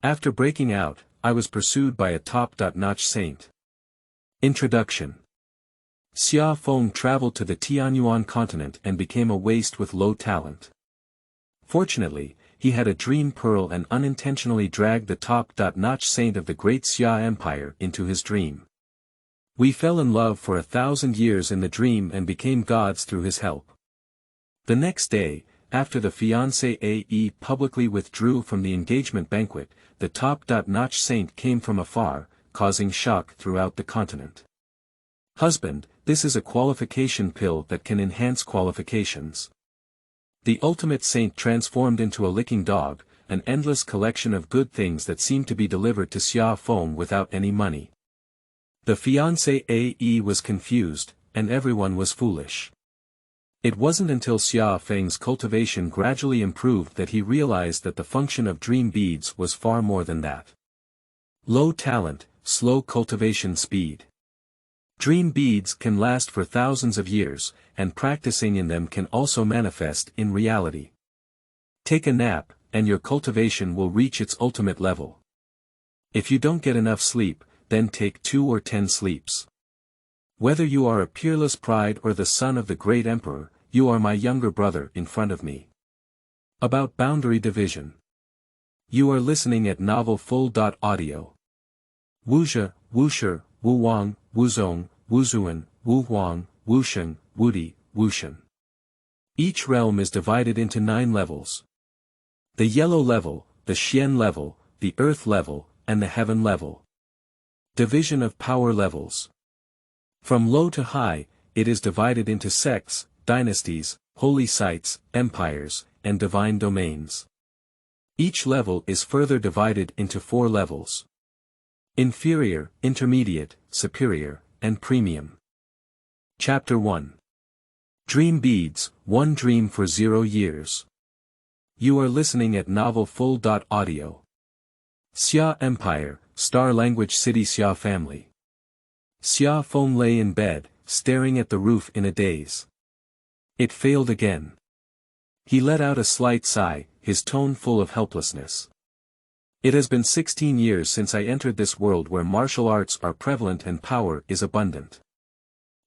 After breaking out, I was pursued by a top-notch saint. Introduction. Xia Feng traveled to the Tianyuan Continent and became a waste with low talent. Fortunately, he had a dream pearl and unintentionally dragged the top-notch saint of the Great Xia Empire into his dream. We fell in love for 1,000 years in the dream and became gods through his help. The next day, after the fiancé publicly withdrew from the engagement banquet, the top-notch saint came from afar, causing shock throughout the continent. Husband, this is a qualification pill that can enhance qualifications. The ultimate saint transformed into a licking dog, an endless collection of good things that seemed to be delivered to Xia Feng without any money. The fiancé was confused, and everyone was foolish. It wasn't until Xia Feng's cultivation gradually improved that he realized that the function of dream beads was far more than that. Low talent, slow cultivation speed. Dream beads can last for thousands of years, and practicing in them can also manifest in reality. Take a nap, and your cultivation will reach its ultimate level. If you don't get enough sleep, then take 2 or 10 sleeps. Whether you are a peerless pride or the son of the great emperor, you are my younger brother in front of me. About boundary division. You are listening at novel full.audio. Wuzhe, Wusher, Wuwang, Wuzong, Wuzuan, Wuhuang, Wusheng, Wudi, Wushan. Each realm is divided into 9 levels. The yellow level, the Xian level, the earth level, and the heaven level. Division of power levels. From low to high, it is divided into sects, dynasties, holy sites, empires, and divine domains. Each level is further divided into 4 levels. Inferior, intermediate, superior, and premium. Chapter 1. Dream Beads, 1 Dream for 0 Years. You are listening at novel full.audio. Xia Empire, Star Language City Xia Family. Xia Feng lay in bed, staring at the roof in a daze. It failed again. He let out a slight sigh, his tone full of helplessness. It has been 16 years since I entered this world where martial arts are prevalent and power is abundant.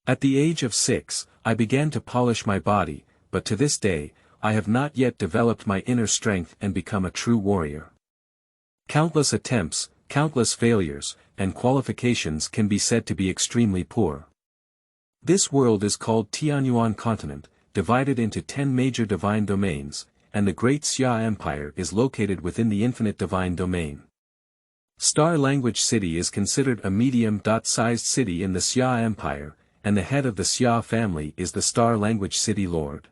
At the age of 6, I began to polish my body, but to this day, I have not yet developed my inner strength and become a true warrior. Countless attempts, countless failures, and qualifications can be said to be extremely poor. This world is called Tianyuan Continent, divided into 10 major divine domains, and the Great Xia Empire is located within the infinite divine domain. Star Language City is considered a medium-sized city in the Xia Empire, and the head of the Xia family is the Star Language City Lord.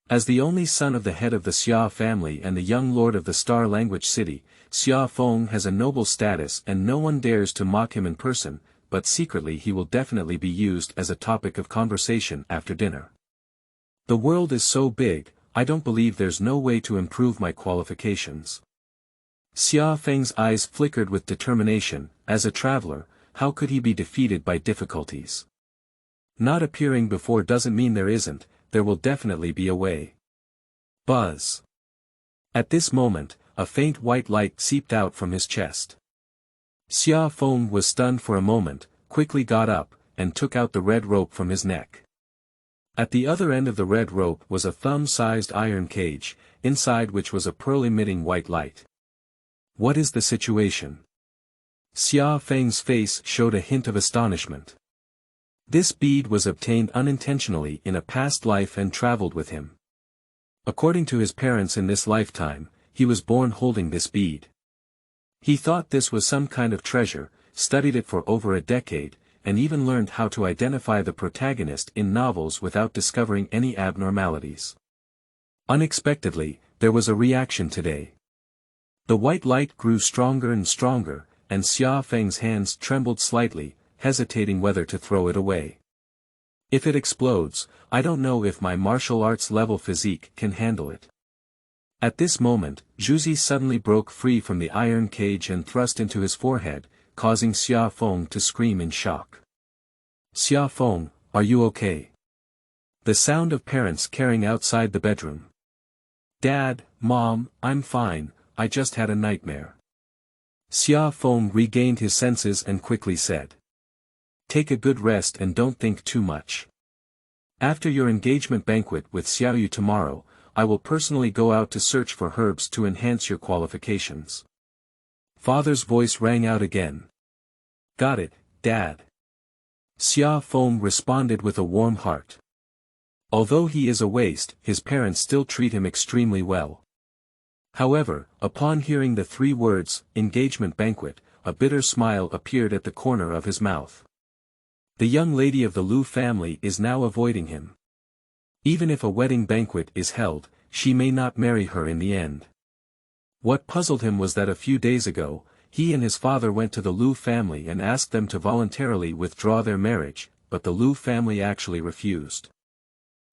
As the only son of the head of the Xia family and the young lord of the Star Language City, Xia Feng has a noble status and no one dares to mock him in person, but secretly he will definitely be used as a topic of conversation after dinner. The world is so big, I don't believe there's no way to improve my qualifications. Xia Feng's eyes flickered with determination. As a traveler, how could he be defeated by difficulties? Not appearing before doesn't mean there isn't, there will definitely be a way. Buzz. At this moment, a faint white light seeped out from his chest. Xia Feng was stunned for a moment, quickly got up, and took out the red rope from his neck. At the other end of the red rope was a thumb-sized iron cage, inside which was a pearl-emitting white light. What is the situation? Xia Feng's face showed a hint of astonishment. This bead was obtained unintentionally in a past life and traveled with him. According to his parents in this lifetime, he was born holding this bead. He thought this was some kind of treasure, studied it for over a decade, and even learned how to identify the protagonist in novels without discovering any abnormalities. Unexpectedly, there was a reaction today. The white light grew stronger and stronger, and Xia Feng's hands trembled slightly, hesitating whether to throw it away. If it explodes, I don't know if my martial arts level physique can handle it. At this moment, Zhuzi suddenly broke free from the iron cage and thrust into his forehead, causing Xia Feng to scream in shock. Xia Feng, are you okay? The sound of parents carrying outside the bedroom. Dad, Mom, I'm fine, I just had a nightmare. Xia Feng regained his senses and quickly said. Take a good rest and don't think too much. After your engagement banquet with Xiaoyu tomorrow, I will personally go out to search for herbs to enhance your qualifications. Father's voice rang out again. Got it, Dad. Xia Feng responded with a warm heart. Although he is a waste, his parents still treat him extremely well. However, upon hearing the 3 words, engagement banquet, a bitter smile appeared at the corner of his mouth. The young lady of the Liu family is now avoiding him. Even if a wedding banquet is held, she may not marry her in the end. What puzzled him was that a few days ago, he and his father went to the Liu family and asked them to voluntarily withdraw their marriage, but the Liu family actually refused.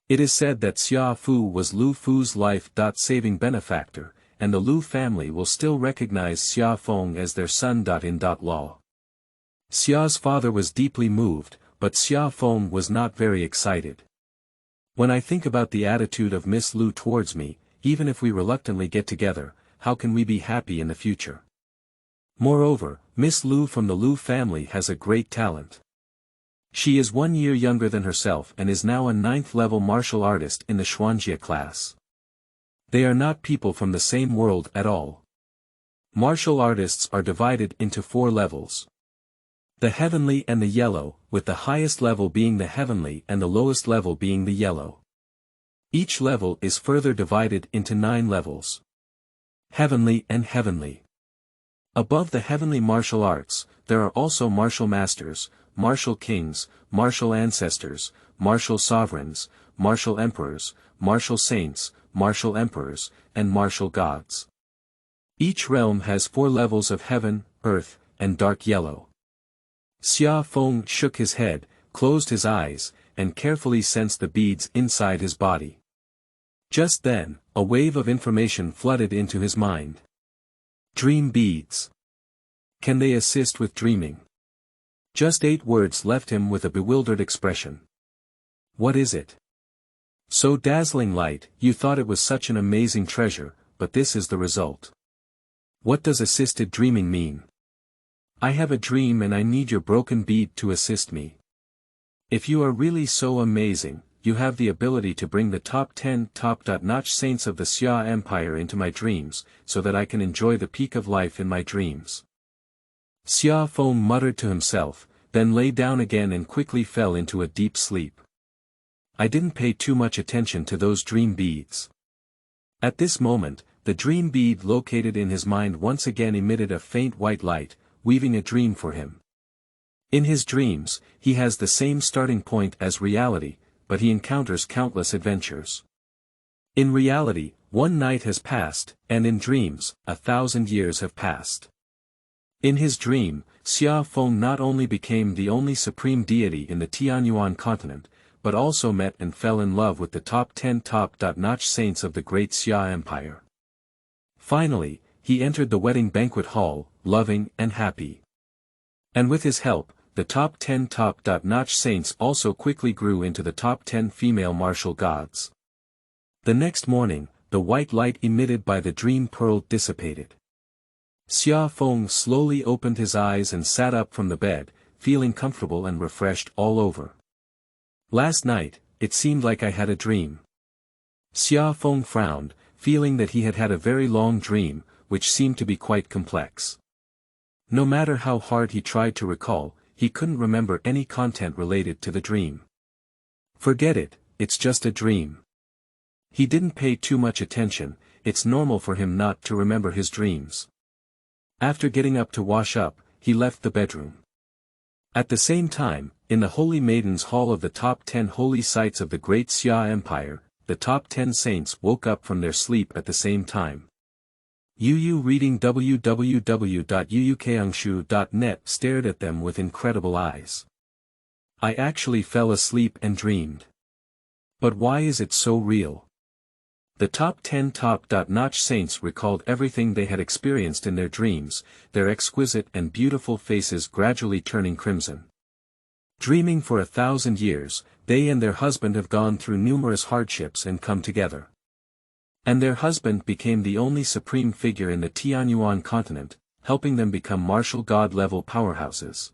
It is said that Xia Fu was Liu Fu's life-saving benefactor, and the Liu family will still recognize Xia Feng as their son.In.Law. Xia's father was deeply moved, but Xia Feng was not very excited. When I think about the attitude of Miss Liu towards me, even if we reluctantly get together, how can we be happy in the future? Moreover, Miss Liu from the Liu family has a great talent. She is 1 year younger than herself and is now a 9th-level martial artist in the Xuanjia class. They are not people from the same world at all. Martial artists are divided into 4 levels. The heavenly and the yellow, with the highest level being the heavenly and the lowest level being the yellow. Each level is further divided into 9 levels. Heavenly and heavenly. Above the heavenly martial arts, there are also martial masters, martial kings, martial ancestors, martial sovereigns, martial emperors, martial saints, martial emperors, and martial gods. Each realm has 4 levels of heaven, earth, and dark yellow. Xia Feng shook his head, closed his eyes, and carefully sensed the beads inside his body. Just then, a wave of information flooded into his mind. Dream beads. Can they assist with dreaming? Just 8 words left him with a bewildered expression. What is it? So dazzling light, you thought it was such an amazing treasure, but this is the result. What does assisted dreaming mean? I have a dream and I need your broken bead to assist me. If you are really so amazing, you have the ability to bring the top 10 top-notch saints of the Xia Empire into my dreams, so that I can enjoy the peak of life in my dreams. Xia Feng muttered to himself, then lay down again and quickly fell into a deep sleep. I didn't pay too much attention to those dream beads. At this moment, the dream bead located in his mind once again emitted a faint white light, weaving a dream for him. In his dreams, he has the same starting point as reality, but he encounters countless adventures. In reality, 1 night has passed, and in dreams, 1,000 years have passed. In his dream, Xia Feng not only became the only supreme deity in the Tianyuan Continent, but also met and fell in love with the top 10 top-notch saints of the Great Xia Empire. Finally, he entered the wedding banquet hall, loving and happy. And with his help, the top 10 top-notch saints also quickly grew into the top 10 female martial gods. The next morning, the white light emitted by the dream pearl dissipated. Xia Feng slowly opened his eyes and sat up from the bed, feeling comfortable and refreshed all over. Last night, it seemed like I had a dream. Xia Feng frowned, feeling that he had had a very long dream, which seemed to be quite complex. No matter how hard he tried to recall, he couldn't remember any content related to the dream. Forget it, it's just a dream. He didn't pay too much attention, it's normal for him not to remember his dreams. After getting up to wash up, he left the bedroom. At the same time, in the Holy Maidens Hall of the top 10 holy sites of the Great Xia Empire, the top 10 saints woke up from their sleep at the same time. Yu reading www.yuukangshu.net stared at them with incredible eyes. I actually fell asleep and dreamed. But why is it so real? The top 10 top-notch saints recalled everything they had experienced in their dreams, their exquisite and beautiful faces gradually turning crimson. Dreaming for 1,000 years, they and their husband have gone through numerous hardships and come together. And their husband became the only supreme figure in the Tianyuan Continent, helping them become martial god-level powerhouses.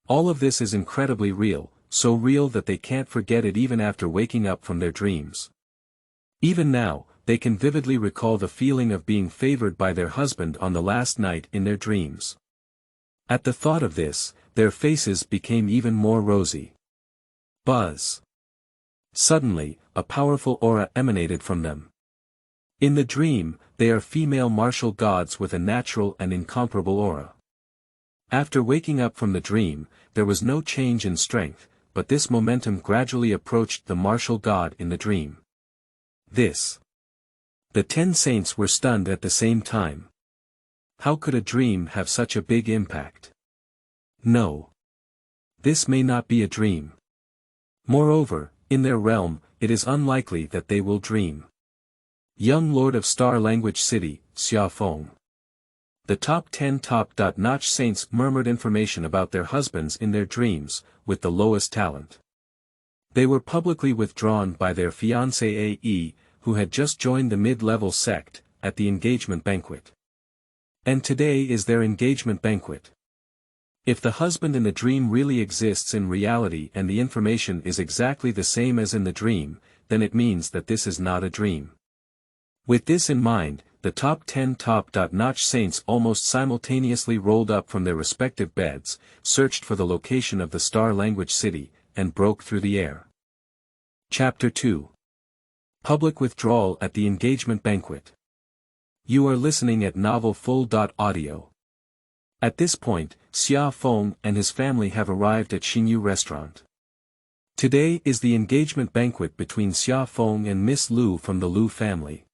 All of this is incredibly real, so real that they can't forget it even after waking up from their dreams. Even now, they can vividly recall the feeling of being favored by their husband on the last night in their dreams. At the thought of this, their faces became even more rosy. Buzz. Suddenly, a powerful aura emanated from them. In the dream, they are female martial gods with a natural and incomparable aura. After waking up from the dream, there was no change in strength, but this momentum gradually approached the martial god in the dream. The 10 saints were stunned at the same time. How could a dream have such a big impact? No. This may not be a dream. Moreover, in their realm, it is unlikely that they will dream. Young Lord of Star Language City, Xia Feng. The top 10 top-notch saints murmured information about their husbands in their dreams, with the lowest talent. They were publicly withdrawn by their fiancé A.E., who had just joined the mid-level sect, at the engagement banquet. And today is their engagement banquet. If the husband in the dream really exists in reality and the information is exactly the same as in the dream, then it means that this is not a dream. With this in mind, the top 10 top-notch saints almost simultaneously rolled up from their respective beds, searched for the location of the Star Language City, and broke through the air. Chapter 2. Public Withdrawal at the Engagement Banquet. You are listening at Novel Full.Audio. At this point, Xia Feng and his family have arrived at Xinyu Restaurant. Today is the engagement banquet between Xia Feng and Miss Liu from the Liu family.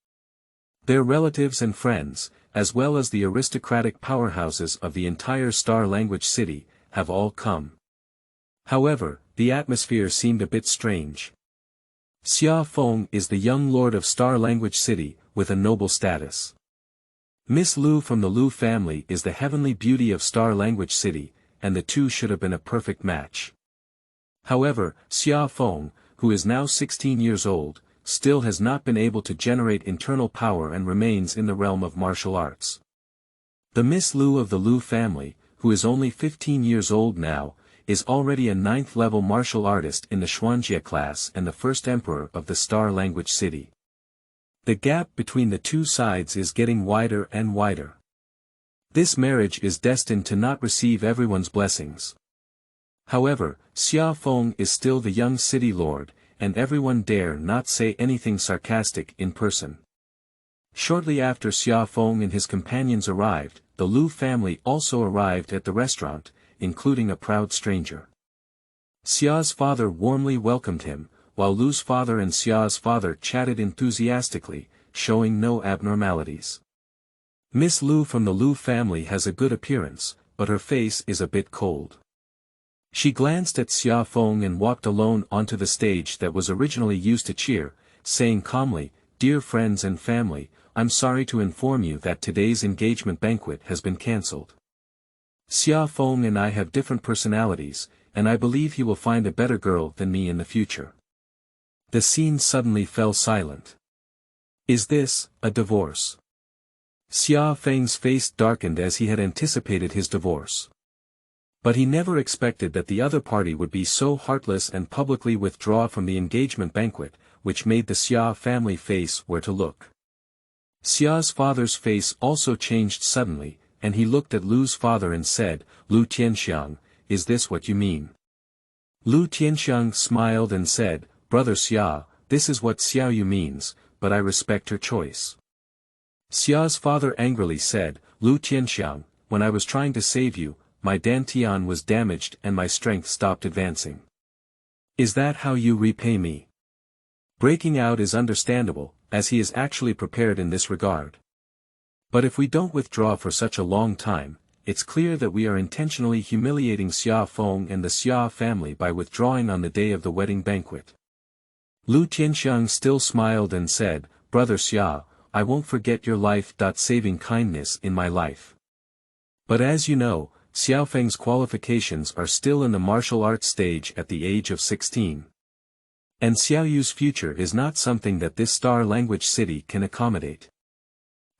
Their relatives and friends, as well as the aristocratic powerhouses of the entire Star Language City, have all come. However, the atmosphere seemed a bit strange. Xia Feng is the young lord of Star Language City, with a noble status. Miss Liu from the Liu family is the heavenly beauty of Star Language City, and the two should have been a perfect match. However, Xia Feng, who is now 16 years old, still has not been able to generate internal power and remains in the realm of martial arts. The Miss Liu of the Liu family, who is only 15 years old now, is already a 9th-level martial artist in the Xuanjie class and the first emperor of the Star Language City. The gap between the two sides is getting wider and wider. This marriage is destined to not receive everyone's blessings. However, Xia Feng is still the young city lord, and everyone dare not say anything sarcastic in person. Shortly after Xia Feng and his companions arrived, the Liu family also arrived at the restaurant, including a proud stranger. Xia's father warmly welcomed him, while Liu's father and Xia's father chatted enthusiastically, showing no abnormalities. Miss Liu from the Liu family has a good appearance, but her face is a bit cold. She glanced at Xia Feng and walked alone onto the stage that was originally used to cheer, saying calmly, "Dear friends and family, I'm sorry to inform you that today's engagement banquet has been cancelled. Xia Feng and I have different personalities, and I believe he will find a better girl than me in the future." The scene suddenly fell silent. Is this a divorce? Xia Feng's face darkened as he had anticipated his divorce. But he never expected that the other party would be so heartless and publicly withdraw from the engagement banquet, which made the Xia family face where to look. Xia's father's face also changed suddenly, and he looked at Lu's father and said, "Lu Tianxiang, is this what you mean?" Lu Tianxiang smiled and said, "Brother Xia, this is what Xiaoyu means, but I respect her choice." Xia's father angrily said, "Lu Tianxiang, when I was trying to save you, my dantian was damaged and my strength stopped advancing. Is that how you repay me?" Breaking out is understandable, as he is actually prepared in this regard. But if we don't withdraw for such a long time, it's clear that we are intentionally humiliating Xia Feng and the Xia family by withdrawing on the day of the wedding banquet. Lu Tianxiang still smiled and said, "Brother Xia, I won't forget your life-saving kindness in my life. But as you know, Xiao Feng's qualifications are still in the martial arts stage at the age of 16. And Xiaoyu's future is not something that this Star Language City can accommodate.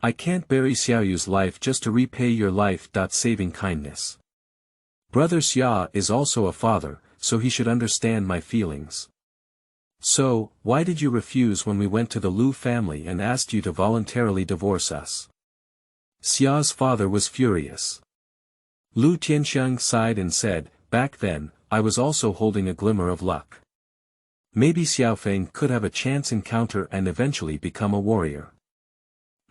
I can't bury Xiaoyu's life just to repay your life. Saving kindness. Brother Xia is also a father, so he should understand my feelings. So, why did you refuse when we went to the Liu family and asked you to voluntarily divorce us? Xia's father was furious. Lu Tianxiang sighed and said, back then, I was also holding a glimmer of luck. Maybe Xia Feng could have a chance encounter and eventually become a warrior.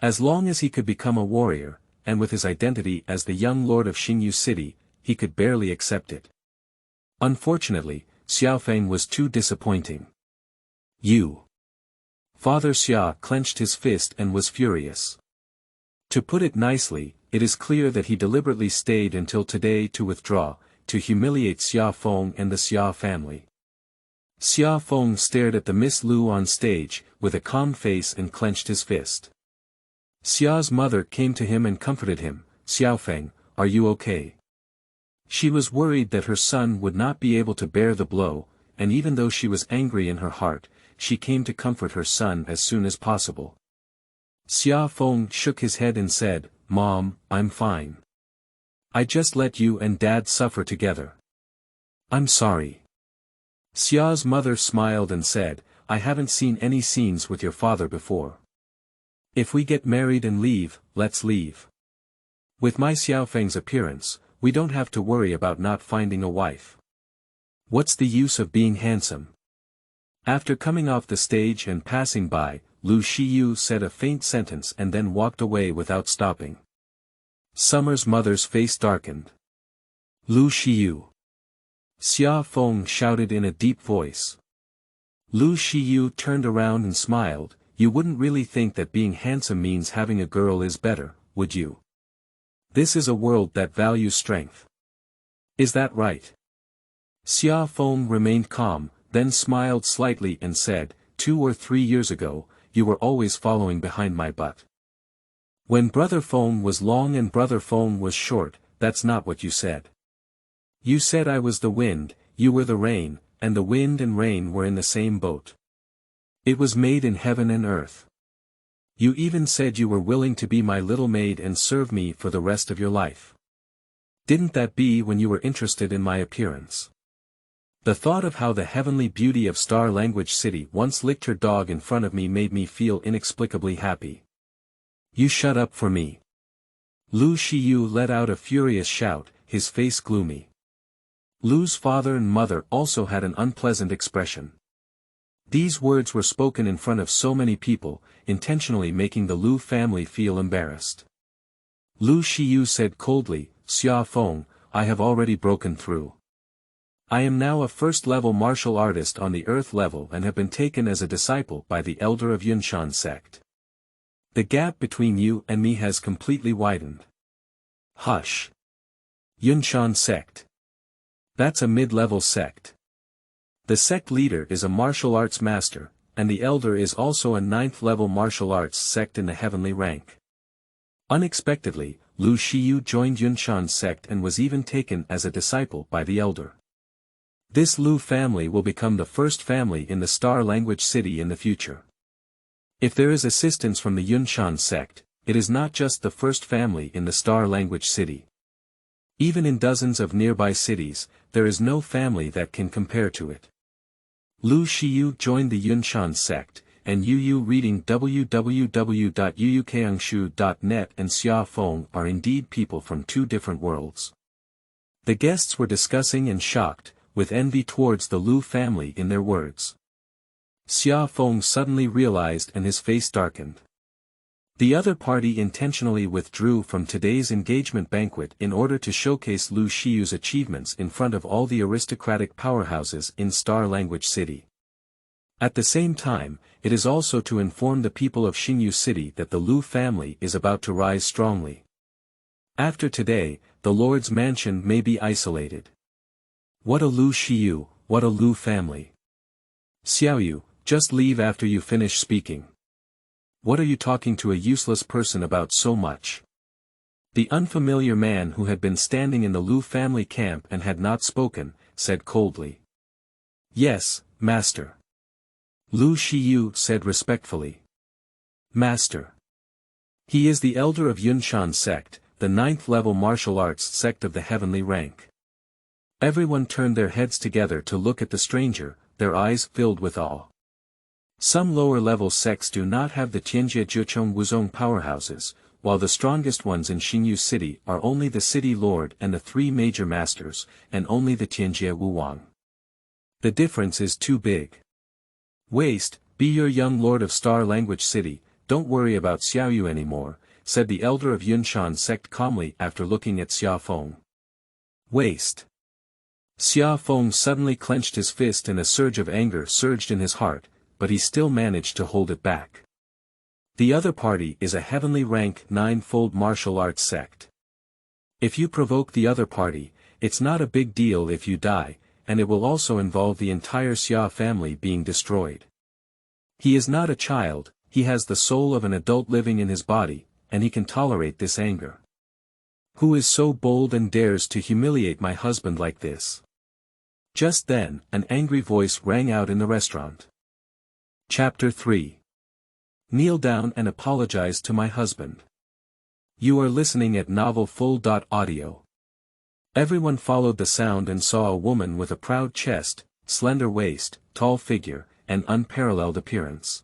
As long as he could become a warrior, and with his identity as the young lord of Xingyu City, he could barely accept it. Unfortunately, Xia Feng was too disappointing. You. Father Xia clenched his fist and was furious. To put it nicely, it is clear that he deliberately stayed until today to withdraw, to humiliate Xia Feng and the Xia family. Xia Feng stared at the Miss Liu on stage, with a calm face and clenched his fist. Xia's mother came to him and comforted him, Xiao Feng, are you okay? She was worried that her son would not be able to bear the blow, and even though she was angry in her heart, she came to comfort her son as soon as possible. Xia Feng shook his head and said, Mom, I'm fine. I just let you and Dad suffer together. I'm sorry. Xia's mother smiled and said, I haven't seen any scenes with your father before. If we get married and leave, let's leave. With my Xiao Feng's appearance, we don't have to worry about not finding a wife. What's the use of being handsome? After coming off the stage and passing by, Liu Shiyu said a faint sentence and then walked away without stopping. Summer's mother's face darkened. Liu Shiyu. Xia Feng shouted in a deep voice. Liu Shiyu turned around and smiled, you wouldn't really think that being handsome means having a girl is better, would you? This is a world that values strength. Is that right? Xia Feng remained calm, then smiled slightly and said, 2 or 3 years ago, you were always following behind my butt. When Brother Feng was long and Brother Feng was short, that's not what you said. You said I was the wind, you were the rain, and the wind and rain were in the same boat. It was made in heaven and earth. You even said you were willing to be my little maid and serve me for the rest of your life. Didn't that be when you were interested in my appearance? The thought of how the heavenly beauty of Star Language City once licked her dog in front of me made me feel inexplicably happy. You shut up for me. Liu Shiyu let out a furious shout, his face gloomy. Liu's father and mother also had an unpleasant expression. These words were spoken in front of so many people, intentionally making the Liu family feel embarrassed. Liu Shiyu said coldly, Xia Feng, I have already broken through. I am now a first-level martial artist on the earth level and have been taken as a disciple by the elder of Yunshan sect. The gap between you and me has completely widened. Hush. Yunshan sect. That's a mid-level sect. The sect leader is a martial arts master, and the elder is also a 9th-level martial arts sect in the heavenly rank. Unexpectedly, Liu Shiyu joined Yunshan sect and was even taken as a disciple by the elder. This Liu family will become the first family in the Star Language City in the future. If there is assistance from the Yunshan sect, it is not just the first family in the Star Language City. Even in dozens of nearby cities, there is no family that can compare to it. Liu Shiyu joined the Yunshan sect, and Yu reading www.yuukangshu.net and Xia Feng are indeed people from 2 different worlds. The guests were discussing and shocked, with envy towards the Liu family in their words. Xia Feng suddenly realized and his face darkened. The other party intentionally withdrew from today's engagement banquet in order to showcase Liu Shiyu's achievements in front of all the aristocratic powerhouses in Star Language City. At the same time, it is also to inform the people of Xingyu City that the Liu family is about to rise strongly. After today, the Lord's mansion may be isolated. What a Liu Shiyu, what a Liu family. Xiaoyu, just leave after you finish speaking. What are you talking to a useless person about so much? The unfamiliar man who had been standing in the Liu family camp and had not spoken, said coldly. Yes, master. Liu Shiyu said respectfully. Master. He is the elder of Yunshan sect, the 9th-level martial arts sect of the heavenly rank. Everyone turned their heads together to look at the stranger, their eyes filled with awe. Some lower-level sects do not have the Tianjie Zhuchong Wuzong powerhouses, while the strongest ones in Xinyu City are only the city lord and the 3 major masters, and only the Tianjie Wuwang. The difference is too big. Waste, be your young lord of Star Language City, don't worry about Xiaoyu anymore, said the elder of Yunshan sect calmly after looking at Xia Feng. Waste. Xia Feng suddenly clenched his fist and a surge of anger surged in his heart, but he still managed to hold it back. The other party is a heavenly rank 9-fold martial arts sect. If you provoke the other party, it's not a big deal if you die, and it will also involve the entire Xia family being destroyed. He is not a child, he has the soul of an adult living in his body, and he can tolerate this anger. Who is so bold and dares to humiliate my husband like this? Just then, an angry voice rang out in the restaurant. Chapter 3. Kneel down and apologize to my husband. You are listening at novel full.audio. Everyone followed the sound and saw a woman with a proud chest, slender waist, tall figure, and unparalleled appearance.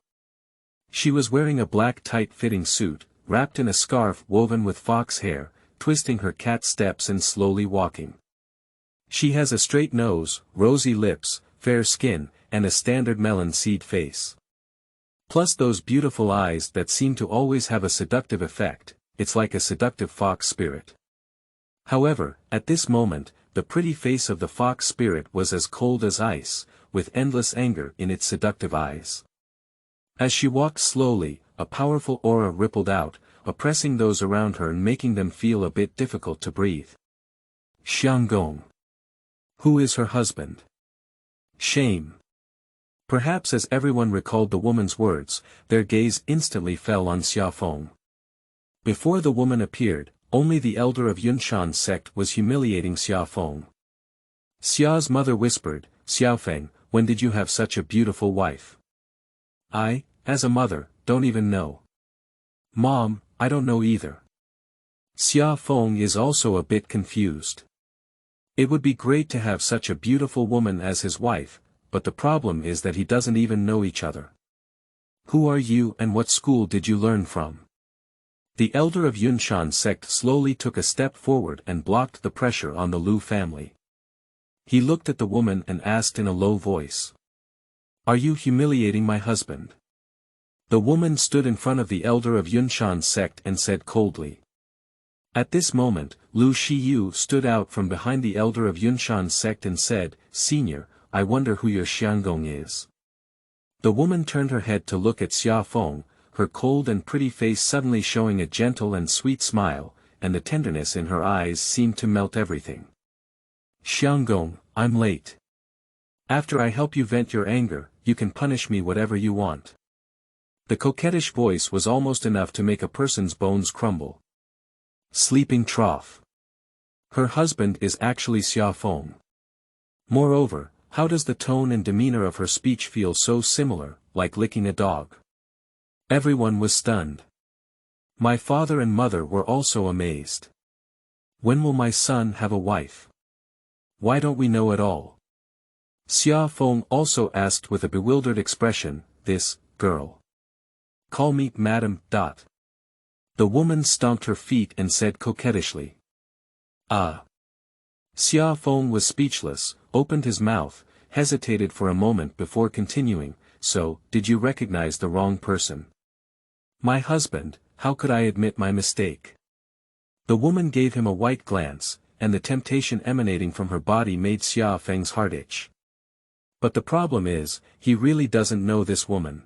She was wearing a black tight-fitting suit, wrapped in a scarf woven with fox hair, twisting her cat steps and slowly walking. She has a straight nose, rosy lips, fair skin, and a standard melon seed face. Plus those beautiful eyes that seem to always have a seductive effect, it's like a seductive fox spirit. However, at this moment, the pretty face of the fox spirit was as cold as ice, with endless anger in its seductive eyes. As she walked slowly, a powerful aura rippled out, oppressing those around her and making them feel a bit difficult to breathe. Xianggong. Who is her husband? Shame. Perhaps as everyone recalled the woman's words, their gaze instantly fell on Xia Feng. Before the woman appeared, only the elder of Yunshan sect was humiliating Xia Feng. Xia's mother whispered, Xia Feng, when did you have such a beautiful wife? I, as a mother, don't even know. Mom, I don't know either. Xia Feng is also a bit confused. It would be great to have such a beautiful woman as his wife, but the problem is that he doesn't even know each other. Who are you and what school did you learn from? The elder of Yunshan sect slowly took a step forward and blocked the pressure on the Liu family. He looked at the woman and asked in a low voice. Are you humiliating my husband? The woman stood in front of the elder of Yunshan sect and said coldly. At this moment, Liu Shiyu stood out from behind the elder of Yunshan sect and said, Senior, I wonder who your Xianggong is. The woman turned her head to look at Xia Feng, her cold and pretty face suddenly showing a gentle and sweet smile, and the tenderness in her eyes seemed to melt everything. Xianggong, I'm late. After I help you vent your anger, you can punish me whatever you want. The coquettish voice was almost enough to make a person's bones crumble. Sleeping trough. Her husband is actually Xia Feng. Moreover, how does the tone and demeanor of her speech feel so similar, like licking a dog? Everyone was stunned. My father and mother were also amazed. When will my son have a wife? Why don't we know at all? Xia Feng also asked with a bewildered expression, this, girl. Call me Madam. The woman stomped her feet and said coquettishly. Ah. Xia Feng was speechless, opened his mouth, hesitated for a moment before continuing, so, did you recognize the wrong person? My husband, how could I admit my mistake? The woman gave him a white glance, and the temptation emanating from her body made Xia Feng's heart itch. But the problem is, he really doesn't know this woman.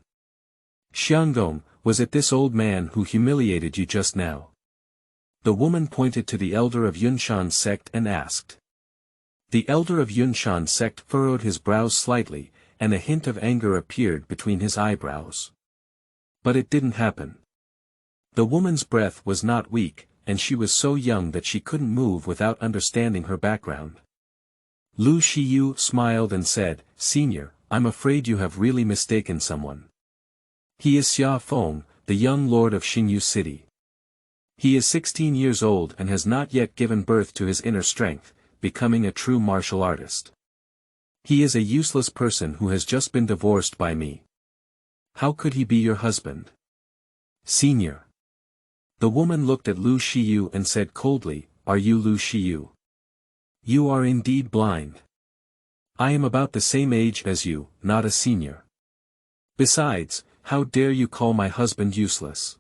Xianggong, was it this old man who humiliated you just now? The woman pointed to the elder of Yunshan sect and asked. The elder of Yunshan sect furrowed his brows slightly, and a hint of anger appeared between his eyebrows. But it didn't happen. The woman's breath was not weak, and she was so young that she couldn't move without understanding her background. Liu Shiyu smiled and said, Senior, I'm afraid you have really mistaken someone. He is Xia Feng, the young lord of Xinyu City. He is 16 years old and has not yet given birth to his inner strength, becoming a true martial artist. He is a useless person who has just been divorced by me. How could he be your husband? Senior. The woman looked at Liu Shiyu and said coldly, "Are you Liu Shiyu? You are indeed blind. I am about the same age as you, not a senior. Besides, how dare you call my husband useless?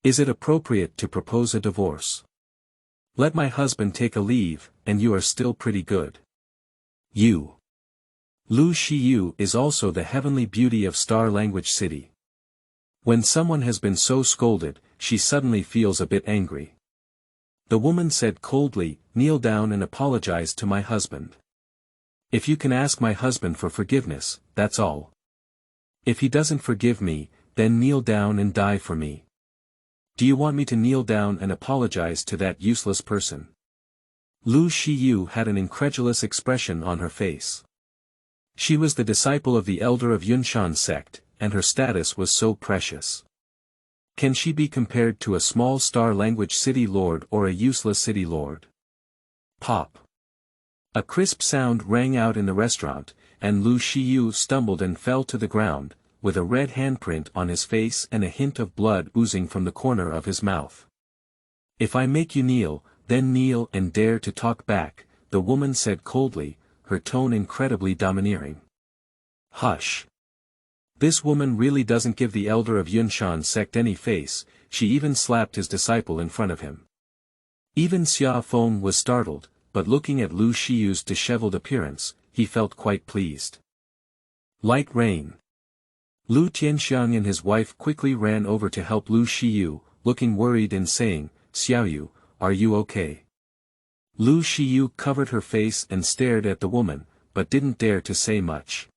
Is it appropriate to propose a divorce? Let my husband take a leave, and you are still pretty good." You. Liu Shiyu is also the heavenly beauty of Star Language City. When someone has been so scolded, she suddenly feels a bit angry. The woman said coldly, "Kneel down and apologize to my husband. If you can ask my husband for forgiveness, that's all. If he doesn't forgive me, then kneel down and die for me." Do you want me to kneel down and apologize to that useless person? Liu Shiyu had an incredulous expression on her face. She was the disciple of the elder of Yunshan sect, and her status was so precious. Can she be compared to a small Star Language City lord or a useless city lord? Pop. A crisp sound rang out in the restaurant, and Liu Shiyu stumbled and fell to the ground, with a red handprint on his face and a hint of blood oozing from the corner of his mouth. "If I make you kneel, then kneel and dare to talk back," the woman said coldly, her tone incredibly domineering. Hush. This woman really doesn't give the elder of Yunshan sect any face, she even slapped his disciple in front of him. Even Xia Feng was startled, but looking at Liu Shiyu's disheveled appearance, he felt quite pleased. Light rain. Liu Tianxiang and his wife quickly ran over to help Liu Shiyu, looking worried and saying, "Xiaoyu, are you okay?" Liu Shiyu covered her face and stared at the woman, but didn't dare to say much.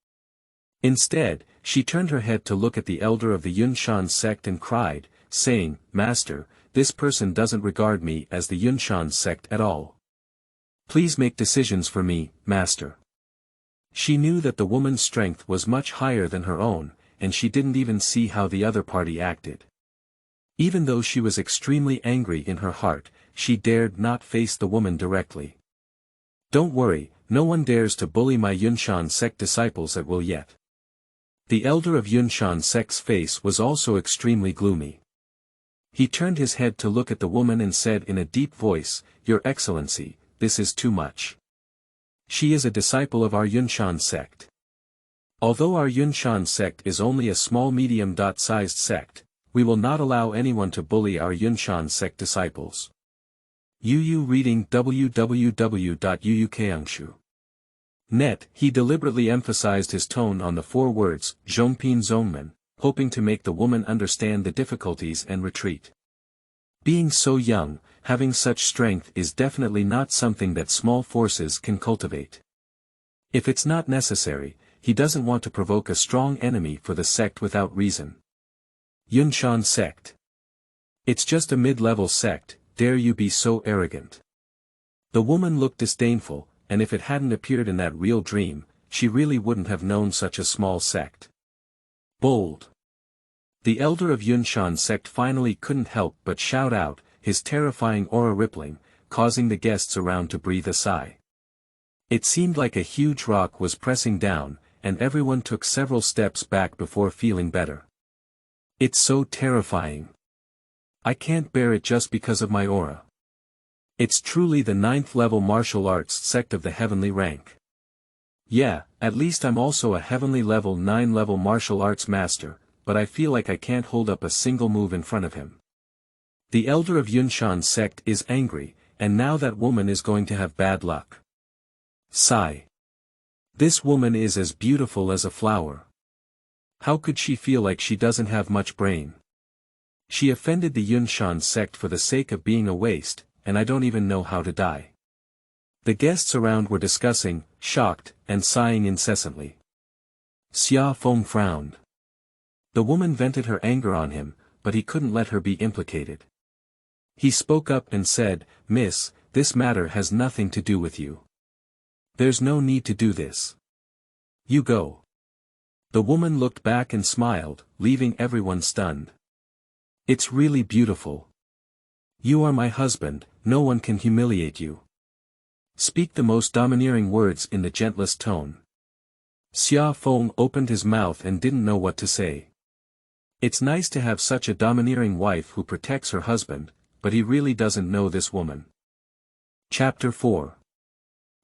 Instead, she turned her head to look at the elder of the Yunshan sect and cried, saying, "Master, this person doesn't regard me as the Yunshan sect at all. Please make decisions for me, master." She knew that the woman's strength was much higher than her own, and she didn't even see how the other party acted. Even though she was extremely angry in her heart, she dared not face the woman directly. "Don't worry, no one dares to bully my Yunshan sect disciples at will yet." The elder of Yunshan sect's face was also extremely gloomy. He turned his head to look at the woman and said in a deep voice, "Your Excellency, this is too much. She is a disciple of our Yunshan sect. Although our Yunshan sect is only a small medium-sized sect, we will not allow anyone to bully our Yunshan sect disciples." Yu reading www.uukangshu.net. He deliberately emphasized his tone on the 4 words, Zhongpin Zongmen, hoping to make the woman understand the difficulties and retreat. Being so young, having such strength is definitely not something that small forces can cultivate. If it's not necessary, he doesn't want to provoke a strong enemy for the sect without reason. Yunshan sect. It's just a mid-level sect, dare you be so arrogant? The woman looked disdainful, and if it hadn't appeared in that real dream, she really wouldn't have known such a small sect. Bold. The elder of Yunshan sect finally couldn't help but shout out, his terrifying aura rippling, causing the guests around to breathe a sigh. It seemed like a huge rock was pressing down, and everyone took several steps back before feeling better. It's so terrifying. I can't bear it just because of my aura. It's truly the 9th level martial arts sect of the heavenly rank. Yeah, at least I'm also a heavenly level 9 level martial arts master, but I feel like I can't hold up a single move in front of him. The elder of Yunshan sect is angry, and now that woman is going to have bad luck. Sigh. This woman is as beautiful as a flower. How could she feel like she doesn't have much brain? She offended the Yunshan sect for the sake of being a waste, and I don't even know how to die. The guests around were discussing, shocked, and sighing incessantly. Xia Feng frowned. The woman vented her anger on him, but he couldn't let her be implicated. He spoke up and said, "Miss, this matter has nothing to do with you. There's no need to do this. You go." The woman looked back and smiled, leaving everyone stunned. "It's really beautiful. You are my husband, no one can humiliate you. Speak the most domineering words in the gentlest tone. Xia Feng opened his mouth and didn't know what to say. It's nice to have such a domineering wife who protects her husband, but he really doesn't know this woman. Chapter 4.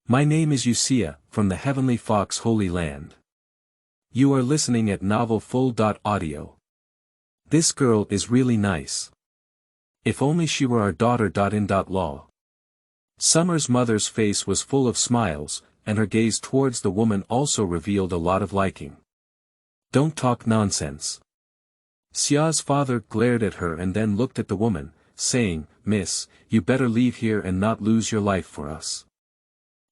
My name is Yuxia, from the Heavenly Fox Holy Land. You are listening at novel full.audio. This girl is really nice. If only she were our daughter.In.Law. Summer's mother's face was full of smiles, and her gaze towards the woman also revealed a lot of liking. Don't talk nonsense. Xia's father glared at her and then looked at the woman, saying, Miss, you better leave here and not lose your life for us.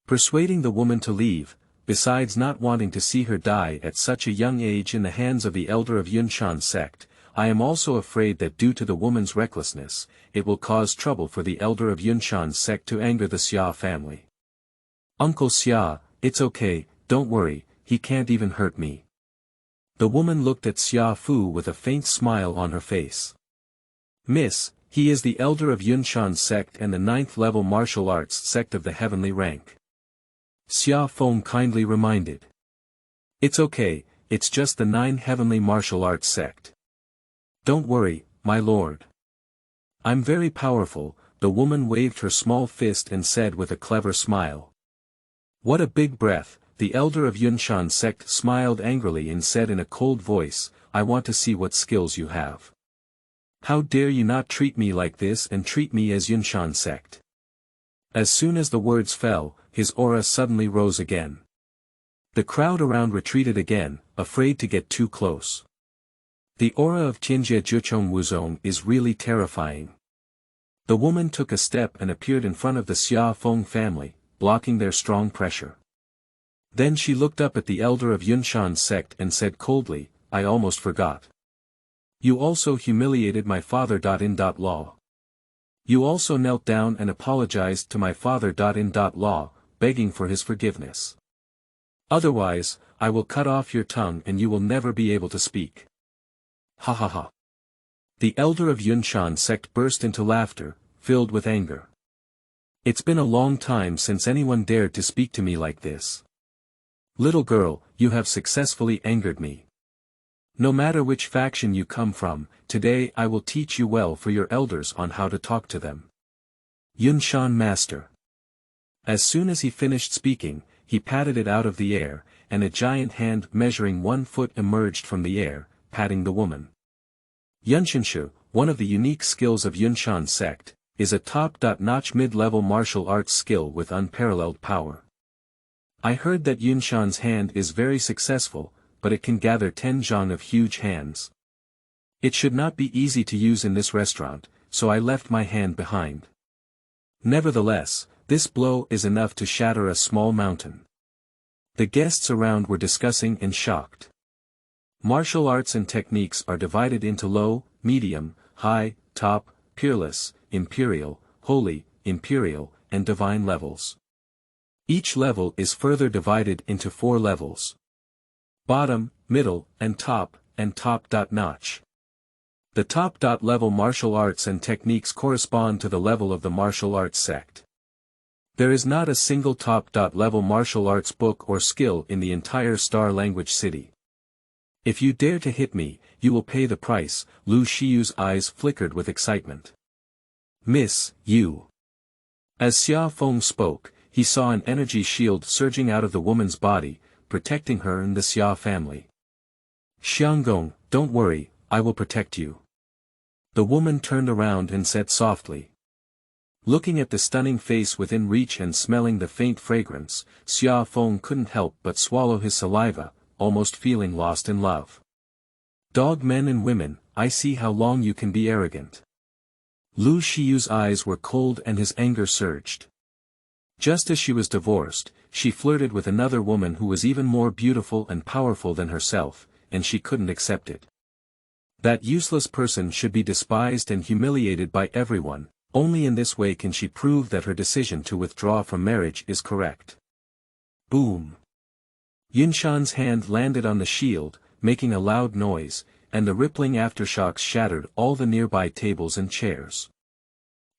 Persuading the woman to leave, besides not wanting to see her die at such a young age in the hands of the elder of Yunshan sect, I am also afraid that due to the woman's recklessness, it will cause trouble for the elder of Yunshan sect to anger the Xia family. Uncle Xia, it's okay, don't worry, he can't even hurt me. The woman looked at Xia Fu with a faint smile on her face. Miss, he is the elder of Yunshan sect and the 9th level martial arts sect of the heavenly rank. Xia Feng kindly reminded. It's okay, it's just the 9 heavenly martial arts sect. Don't worry, my lord. I'm very powerful, the woman waved her small fist and said with a clever smile. What a big breath, the elder of Yunshan sect smiled angrily and said in a cold voice, I want to see what skills you have. How dare you not treat me like this and treat me as Yunshan sect. As soon as the words fell, his aura suddenly rose again. The crowd around retreated again, afraid to get too close. The aura of Tianjie Zhichong Wuzong is really terrifying. The woman took a step and appeared in front of the Xia Feng family, blocking their strong pressure. Then she looked up at the elder of Yunshan sect and said coldly, I almost forgot. You also humiliated my father.In.Law. You also knelt down and apologized to my father.In.Law, begging for his forgiveness. Otherwise, I will cut off your tongue and you will never be able to speak. Ha ha ha. The elder of Yunshan sect burst into laughter, filled with anger. It's been a long time since anyone dared to speak to me like this. Little girl, you have successfully angered me. No matter which faction you come from, today I will teach you well for your elders on how to talk to them. Yunshan Master. As soon as he finished speaking, he patted it out of the air, and a giant hand measuring 1 foot emerged from the air, patting the woman. Yunshanshu, one of the unique skills of Yunshan sect, is a top-notch mid-level martial arts skill with unparalleled power. I heard that Yunshan's hand is very successful, but it can gather 10 zhang of huge hands. It should not be easy to use in this restaurant, so I left my hand behind. Nevertheless, this blow is enough to shatter a small mountain. The guests around were discussing and shocked. Martial arts and techniques are divided into low, medium, high, top, peerless, imperial, holy, imperial, and divine levels. Each level is further divided into 4 levels. Bottom, middle, and top-notch. The top-level martial arts and techniques correspond to the level of the martial arts sect. There is not a single top-level martial arts book or skill in the entire Star Language City. If you dare to hit me, you will pay the price. Liu Shiyu's eyes flickered with excitement. Miss, you. As Xia Feng spoke, he saw an energy shield surging out of the woman's body, protecting her and the Xia family. Xianggong, don't worry, I will protect you. The woman turned around and said softly. Looking at the stunning face within reach and smelling the faint fragrance, Xia Feng couldn't help but swallow his saliva, almost feeling lost in love. Dog men and women, I see how long you can be arrogant. Liu Shiyu's eyes were cold and his anger surged. Just as she was divorced, she flirted with another woman who was even more beautiful and powerful than herself, and she couldn't accept it. That useless person should be despised and humiliated by everyone, only in this way can she prove that her decision to withdraw from marriage is correct. Boom! Yunshan's hand landed on the shield, making a loud noise, and the rippling aftershocks shattered all the nearby tables and chairs.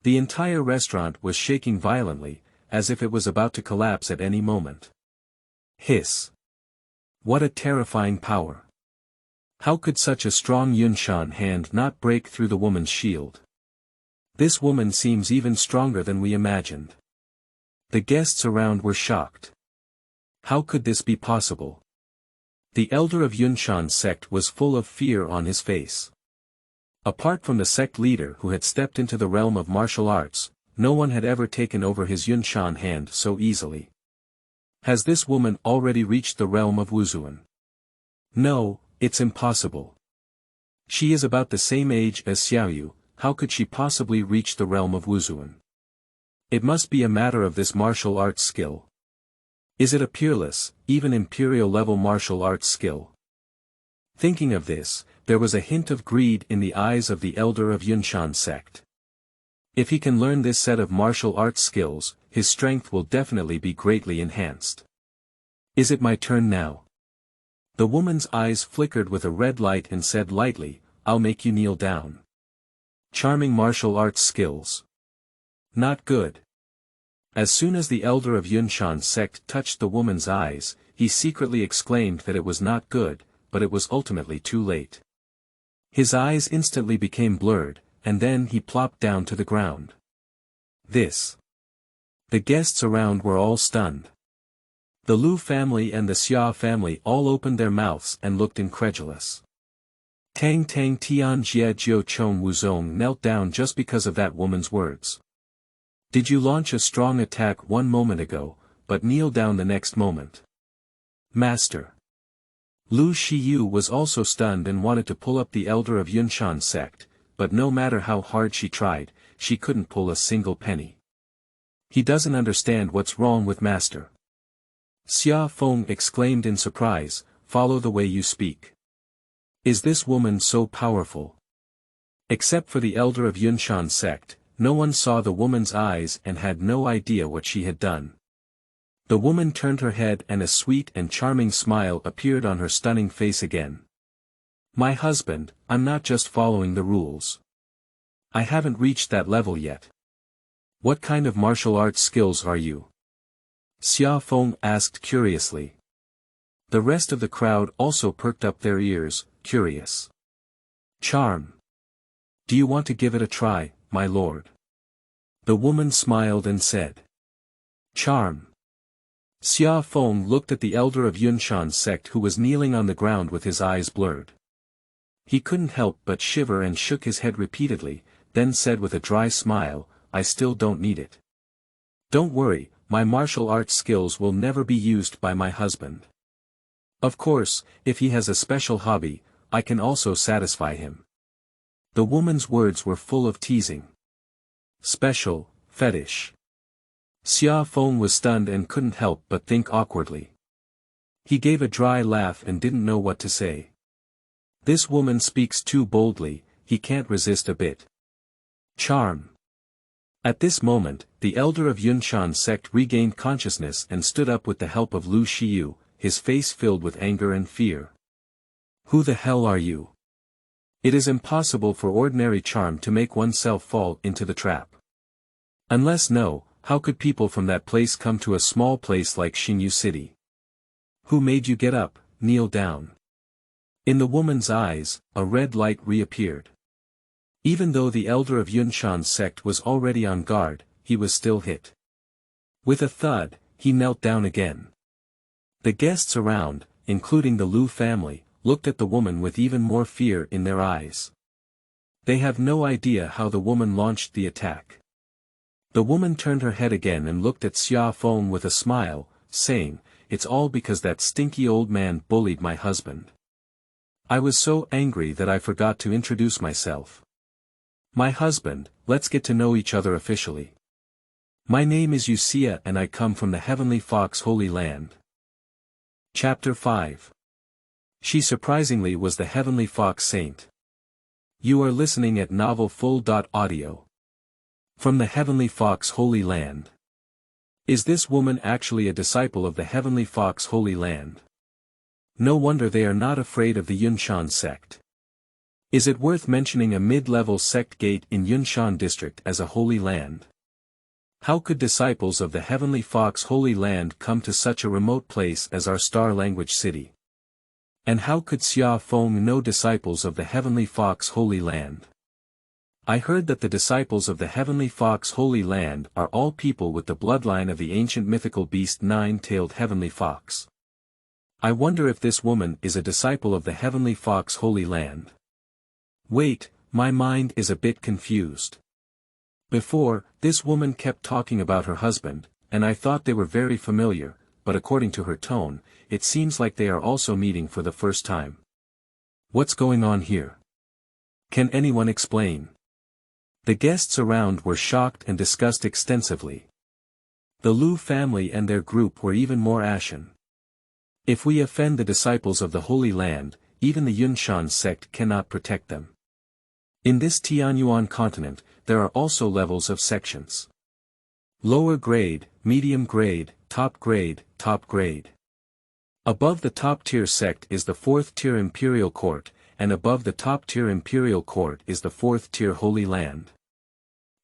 The entire restaurant was shaking violently, as if it was about to collapse at any moment. Hiss. What a terrifying power. How could such a strong Yunshan hand not break through the woman's shield? This woman seems even stronger than we imagined. The guests around were shocked. How could this be possible? The elder of Yunshan's sect was full of fear on his face. Apart from the sect leader who had stepped into the realm of martial arts, no one had ever taken over his Yunshan hand so easily. Has this woman already reached the realm of Wuzuan? No, it's impossible. She is about the same age as Xiaoyu, how could she possibly reach the realm of Wuzuan? It must be a matter of this martial arts skill. Is it a peerless, even imperial-level martial arts skill? Thinking of this, there was a hint of greed in the eyes of the elder of Yunshan sect. If he can learn this set of martial arts skills, his strength will definitely be greatly enhanced. Is it my turn now? The woman's eyes flickered with a red light and said lightly, I'll make you kneel down. Charming martial arts skills. Not good. As soon as the elder of Yunshan's sect touched the woman's eyes, he secretly exclaimed that it was not good, but it was ultimately too late. His eyes instantly became blurred, and then he plopped down to the ground. This. The guests around were all stunned. The Liu family and the Xia family all opened their mouths and looked incredulous. Tang Tang Tian Jie Jiu Chong Wuzong knelt down just because of that woman's words. Did you launch a strong attack one moment ago, but kneel down the next moment? Master. Liu Shiyu was also stunned and wanted to pull up the elder of Yunshan's sect, but no matter how hard she tried, she couldn't pull a single penny. He doesn't understand what's wrong with Master. Xia Feng exclaimed in surprise, follow the way you speak. Is this woman so powerful? Except for the elder of Yunshan's sect, no one saw the woman's eyes and had no idea what she had done. The woman turned her head and a sweet and charming smile appeared on her stunning face again. My husband, I'm not just following the rules. I haven't reached that level yet. What kind of martial arts skills are you? Xia Feng asked curiously. The rest of the crowd also perked up their ears, curious. Charm. Do you want to give it a try, my lord? The woman smiled and said. Charm. Xia Feng looked at the elder of Yunshan's sect who was kneeling on the ground with his eyes blurred. He couldn't help but shiver and shook his head repeatedly, then said with a dry smile, I still don't need it. Don't worry, my martial arts skills will never be used by my husband. Of course, if he has a special hobby, I can also satisfy him. The woman's words were full of teasing. Special, fetish. Xia Feng was stunned and couldn't help but think awkwardly. He gave a dry laugh and didn't know what to say. This woman speaks too boldly, he can't resist a bit. Charm. At this moment, the elder of Yunshan's sect regained consciousness and stood up with the help of Liu Shiyu, his face filled with anger and fear. Who the hell are you? It is impossible for ordinary charm to make oneself fall into the trap. Unless no, how could people from that place come to a small place like Xinyu City? Who made you get up, kneel down? In the woman's eyes, a red light reappeared. Even though the elder of Yunshan's sect was already on guard, he was still hit. With a thud, he knelt down again. The guests around, including the Liu family, looked at the woman with even more fear in their eyes. They have no idea how the woman launched the attack. The woman turned her head again and looked at Xia Feng with a smile, saying, It's all because that stinky old man bullied my husband. I was so angry that I forgot to introduce myself. My husband, let's get to know each other officially. My name is Yu Xia and I come from the Heavenly Fox Holy Land. Chapter 5. She surprisingly was the Heavenly Fox Saint. You are listening at novel full.audio. From the Heavenly Fox Holy Land. Is this woman actually a disciple of the Heavenly Fox Holy Land? No wonder they are not afraid of the Yunshan sect. Is it worth mentioning a mid-level sect gate in Yunshan district as a holy land? How could disciples of the Heavenly Fox Holy Land come to such a remote place as our star language city? And how could Xia Feng know disciples of the Heavenly Fox Holy Land? I heard that the disciples of the Heavenly Fox Holy Land are all people with the bloodline of the ancient mythical beast nine-tailed Heavenly Fox. I wonder if this woman is a disciple of the Heavenly Fox Holy Land. Wait, my mind is a bit confused. Before, this woman kept talking about her husband, and I thought they were very familiar, but according to her tone, it seems like they are also meeting for the first time. What's going on here? Can anyone explain? The guests around were shocked and discussed extensively. The Liu family and their group were even more ashen. If we offend the disciples of the Holy Land, even the Yunshan sect cannot protect them. In this Tianyuan Continent, there are also levels of sections. Lower grade, medium grade, top grade, top grade. Above the top-tier sect is the 4th-tier Imperial Court, and above the top-tier Imperial Court is the 4th-tier Holy Land.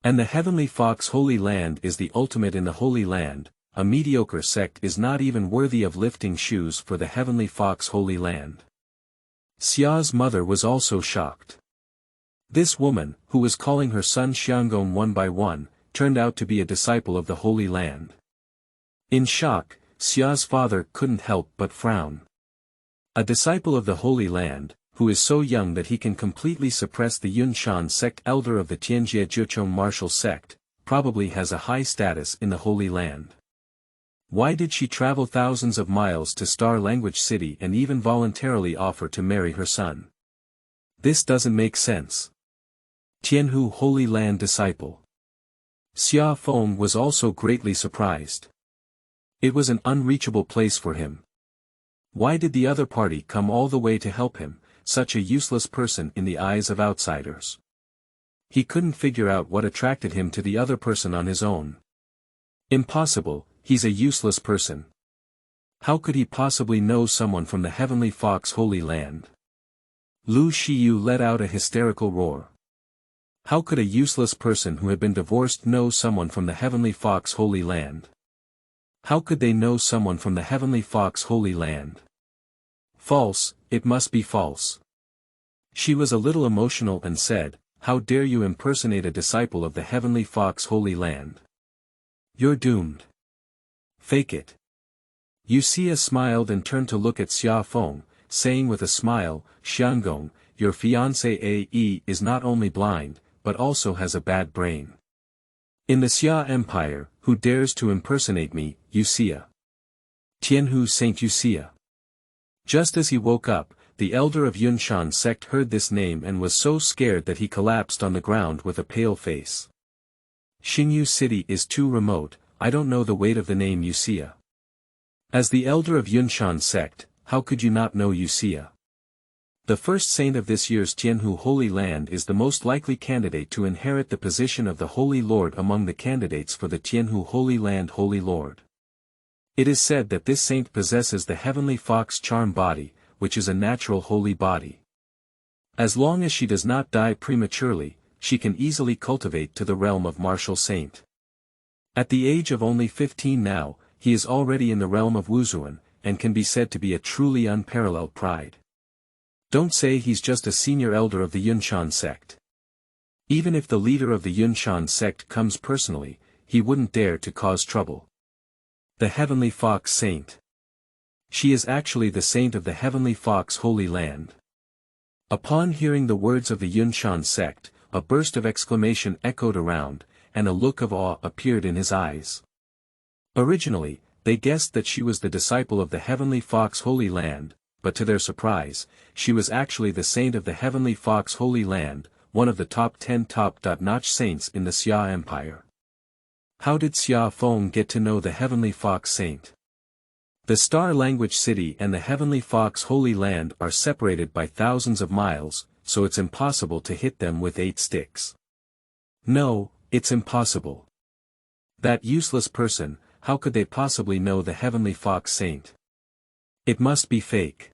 And the Heavenly Fox Holy Land is the ultimate in the Holy Land. A mediocre sect is not even worthy of lifting shoes for the Heavenly Fox Holy Land. Xia's mother was also shocked. This woman, who was calling her son Xianggong one by one, turned out to be a disciple of the Holy Land. In shock, Xia's father couldn't help but frown. A disciple of the Holy Land, who is so young that he can completely suppress the Yunshan sect elder of the Tianjie Jiuchong martial sect, probably has a high status in the Holy Land. Why did she travel thousands of miles to Star Language City and even voluntarily offer to marry her son? This doesn't make sense. Tianhu Holy Land disciple. Xia Feng was also greatly surprised. It was an unreachable place for him. Why did the other party come all the way to help him, such a useless person in the eyes of outsiders? He couldn't figure out what attracted him to the other person on his own. Impossible, he's a useless person. How could he possibly know someone from the Heavenly Fox Holy Land? Liu Shiyu let out a hysterical roar. How could a useless person who had been divorced know someone from the Heavenly Fox Holy Land? How could they know someone from the Heavenly Fox Holy Land? False, it must be false. She was a little emotional and said, "How dare you impersonate a disciple of the Heavenly Fox Holy Land? You're doomed. Fake it." Yusia smiled and turned to look at Xia Feng, saying with a smile, "Xianggong, your fiancé A.E. is not only blind, but also has a bad brain. In the Xia Empire, who dares to impersonate me, Yusia? Tianhu Saint Yusia." Just as he woke up, the elder of Yunshan sect heard this name and was so scared that he collapsed on the ground with a pale face. Xinyu City is too remote, I don't know the weight of the name Yusia. As the elder of Yunshan sect, how could you not know Yusia? The first saint of this year's Tianhu Holy Land is the most likely candidate to inherit the position of the Holy Lord among the candidates for the Tianhu Holy Land Holy Lord. It is said that this saint possesses the Heavenly Fox charm body, which is a natural holy body. As long as she does not die prematurely, she can easily cultivate to the realm of martial saint. At the age of only 15 now, he is already in the realm of Wuzuan, and can be said to be a truly unparalleled pride. Don't say he's just a senior elder of the Yunshan sect. Even if the leader of the Yunshan sect comes personally, he wouldn't dare to cause trouble. The Heavenly Fox Saint. She is actually the saint of the Heavenly Fox Holy Land. Upon hearing the words of the Yunshan sect, a burst of exclamation echoed around, and a look of awe appeared in his eyes. Originally, they guessed that she was the disciple of the Heavenly Fox Holy Land, but to their surprise, she was actually the saint of the Heavenly Fox Holy Land, one of the top 10 top-notch saints in the Xia Empire. How did Xia Feng get to know the Heavenly Fox Saint? The Star Language City and the Heavenly Fox Holy Land are separated by thousands of miles, so it's impossible to hit them with 8 sticks. No, it's impossible. That useless person, how could they possibly know the Heavenly Fox Saint? It must be fake.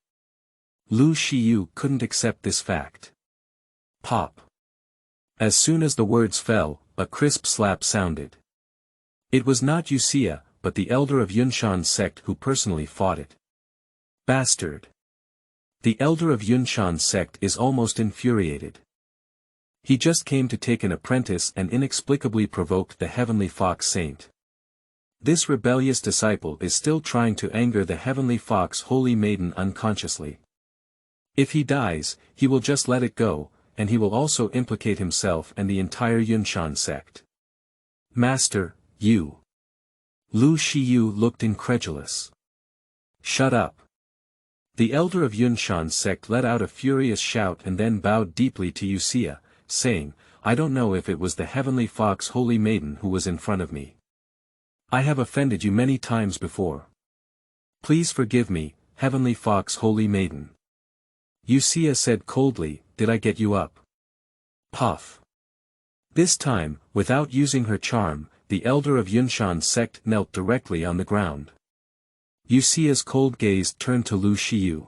Liu Shiyu couldn't accept this fact. Pop. As soon as the words fell, a crisp slap sounded. It was not Xia, but the elder of Yunshan's sect who personally fought it. Bastard. The elder of Yunshan's sect is almost infuriated. He just came to take an apprentice and inexplicably provoked the heavenly fox saint. This rebellious disciple is still trying to anger the heavenly fox holy maiden unconsciously. If he dies, he will just let it go, and he will also implicate himself and the entire Yunshan sect. Master, you. Liu Shiyu looked incredulous. Shut up. The elder of Yunshan's sect let out a furious shout and then bowed deeply to Xia, saying, I don't know if it was the heavenly fox holy maiden who was in front of me. I have offended you many times before. Please forgive me, heavenly fox holy maiden. Xia said coldly, did I get you up? Puff. This time, without using her charm, the elder of Yunshan's sect knelt directly on the ground. Xia's cold gaze turned to Liu Shiyu.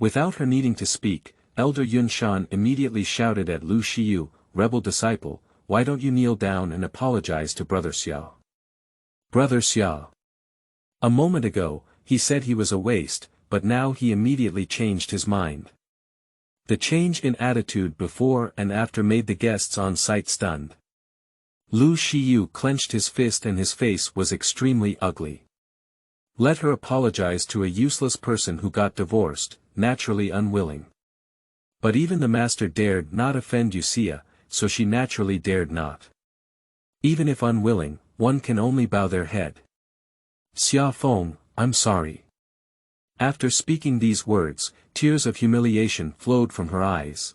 Without her needing to speak, Elder Yunshan immediately shouted at Liu Shiyu, rebel disciple, why don't you kneel down and apologize to Brother Xia? Brother Xia. A moment ago, he said he was a waste, but now he immediately changed his mind. The change in attitude before and after made the guests on site stunned. Liu Shiyu clenched his fist and his face was extremely ugly. Let her apologize to a useless person who got divorced, naturally unwilling. But even the master dared not offend Xia, so she naturally dared not. Even if unwilling, one can only bow their head. Xia Feng, I'm sorry. After speaking these words, tears of humiliation flowed from her eyes.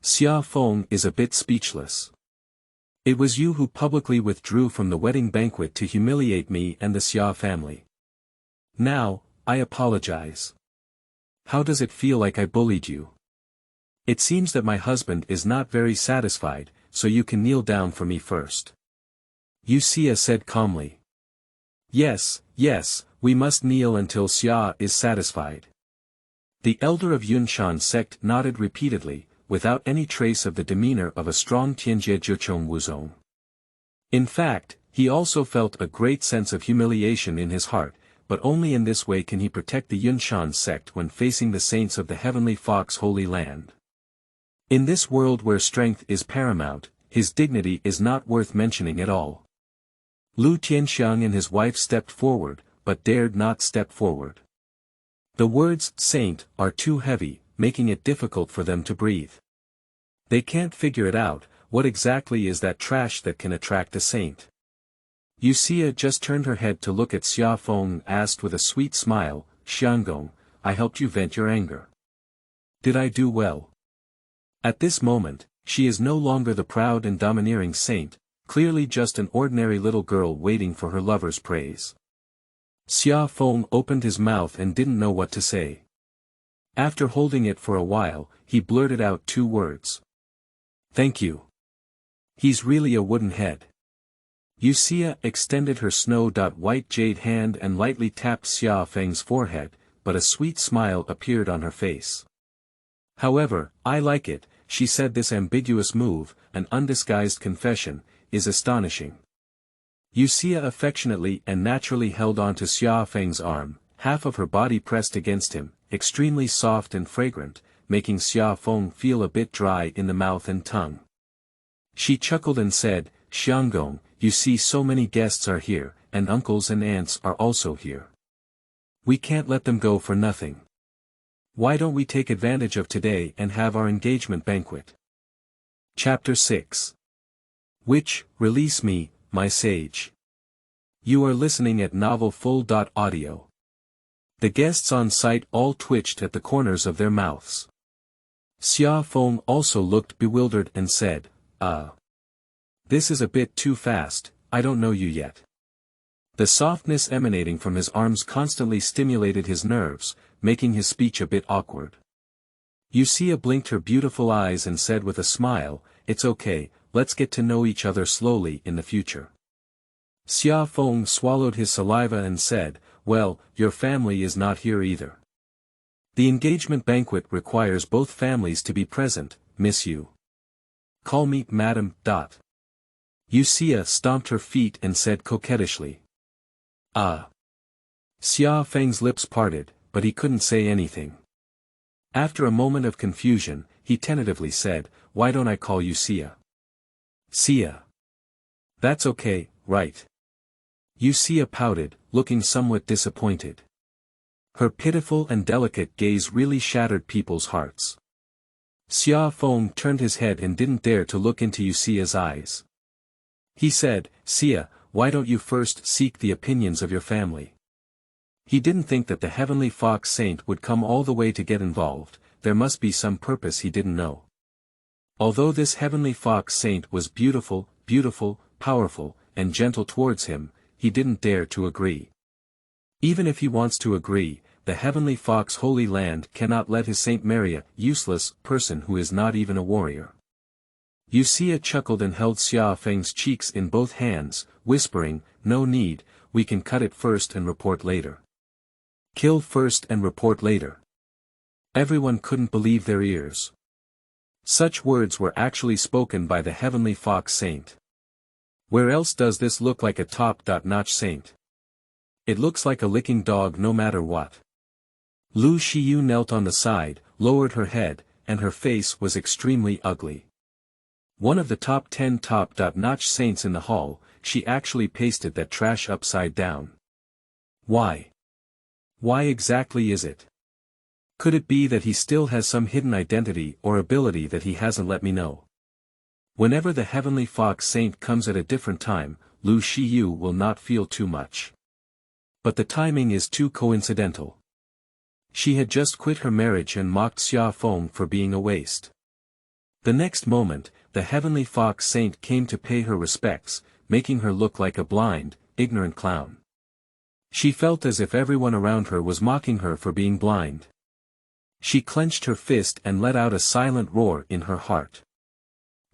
Xia Feng is a bit speechless. It was you who publicly withdrew from the wedding banquet to humiliate me and the Xia family. Now, I apologize. How does it feel like I bullied you? It seems that my husband is not very satisfied, so you can kneel down for me first. Xia said calmly. Yes, we must kneel until Xia is satisfied. The elder of Yunshan sect nodded repeatedly, without any trace of the demeanor of a strong Tianjie Zhichong Wuzong. In fact, he also felt a great sense of humiliation in his heart, but only in this way can he protect the Yunshan sect when facing the saints of the heavenly fox holy land. In this world where strength is paramount, his dignity is not worth mentioning at all. Lu Tianxiang and his wife stepped forward, but dared not step forward. The words, saint, are too heavy, making it difficult for them to breathe. They can't figure it out, what exactly is that trash that can attract a saint? Xia just turned her head to look at Xia Feng and asked with a sweet smile, Xianggong, I helped you vent your anger. Did I do well? At this moment, she is no longer the proud and domineering saint, clearly just an ordinary little girl waiting for her lover's praise. Xia Feng opened his mouth and didn't know what to say. After holding it for a while, he blurted out two words. Thank you. He's really a wooden head. Xia extended her snow-white jade hand and lightly tapped Xia Feng's forehead, but a sweet smile appeared on her face. However, I like it, she said. This ambiguous move, an undisguised confession, is astonishing. Xia affectionately and naturally held on to Xia Feng's arm, half of her body pressed against him, extremely soft and fragrant, making Xia Feng feel a bit dry in the mouth and tongue. She chuckled and said, Xianggong, you see so many guests are here, and uncles and aunts are also here. We can't let them go for nothing. Why don't we take advantage of today and have our engagement banquet? Chapter 6. Which, release me, my sage. You are listening at novel full.audio. The guests on site all twitched at the corners of their mouths. Xia Feng also looked bewildered and said, This is a bit too fast, I don't know you yet. The softness emanating from his arms constantly stimulated his nerves, making his speech a bit awkward. Xia blinked her beautiful eyes and said with a smile, It's okay, let's get to know each other slowly in the future. Xia Feng swallowed his saliva and said, Well, your family is not here either. The engagement banquet requires both families to be present, miss you. Call me Madam. Xia stomped her feet and said coquettishly. Ah. Xia Feng's lips parted, but he couldn't say anything. After a moment of confusion, he tentatively said, why don't I call you Xia? Xia. That's okay, right? Xia pouted, looking somewhat disappointed. Her pitiful and delicate gaze really shattered people's hearts. Xia Feng turned his head and didn't dare to look into Xia's eyes. He said, Xia, why don't you first seek the opinions of your family? He didn't think that the heavenly fox saint would come all the way to get involved, there must be some purpose he didn't know. Although this heavenly fox saint was beautiful, powerful, and gentle towards him, he didn't dare to agree. Even if he wants to agree, the heavenly fox holy land cannot let his saint marry a useless person who is not even a warrior. Xia chuckled and held Xia Feng's cheeks in both hands, whispering, no need, we can cut it first and report later. Kill first and report later. Everyone couldn't believe their ears. Such words were actually spoken by the heavenly fox saint. Where else does this look like a top-notch saint? It looks like a licking dog no matter what. Liu Shiyu knelt on the side, lowered her head, and her face was extremely ugly. One of the top 10 top-notch saints in the hall, she actually pasted that trash upside down. Why? Why exactly is it? Could it be that he still has some hidden identity or ability that he hasn't let me know? Whenever the heavenly fox saint comes at a different time, Liu Shiyu will not feel too much. But the timing is too coincidental. She had just quit her marriage and mocked Xia Feng for being a waste. The next moment, the heavenly fox saint came to pay her respects, making her look like a blind, ignorant clown. She felt as if everyone around her was mocking her for being blind. She clenched her fist and let out a silent roar in her heart.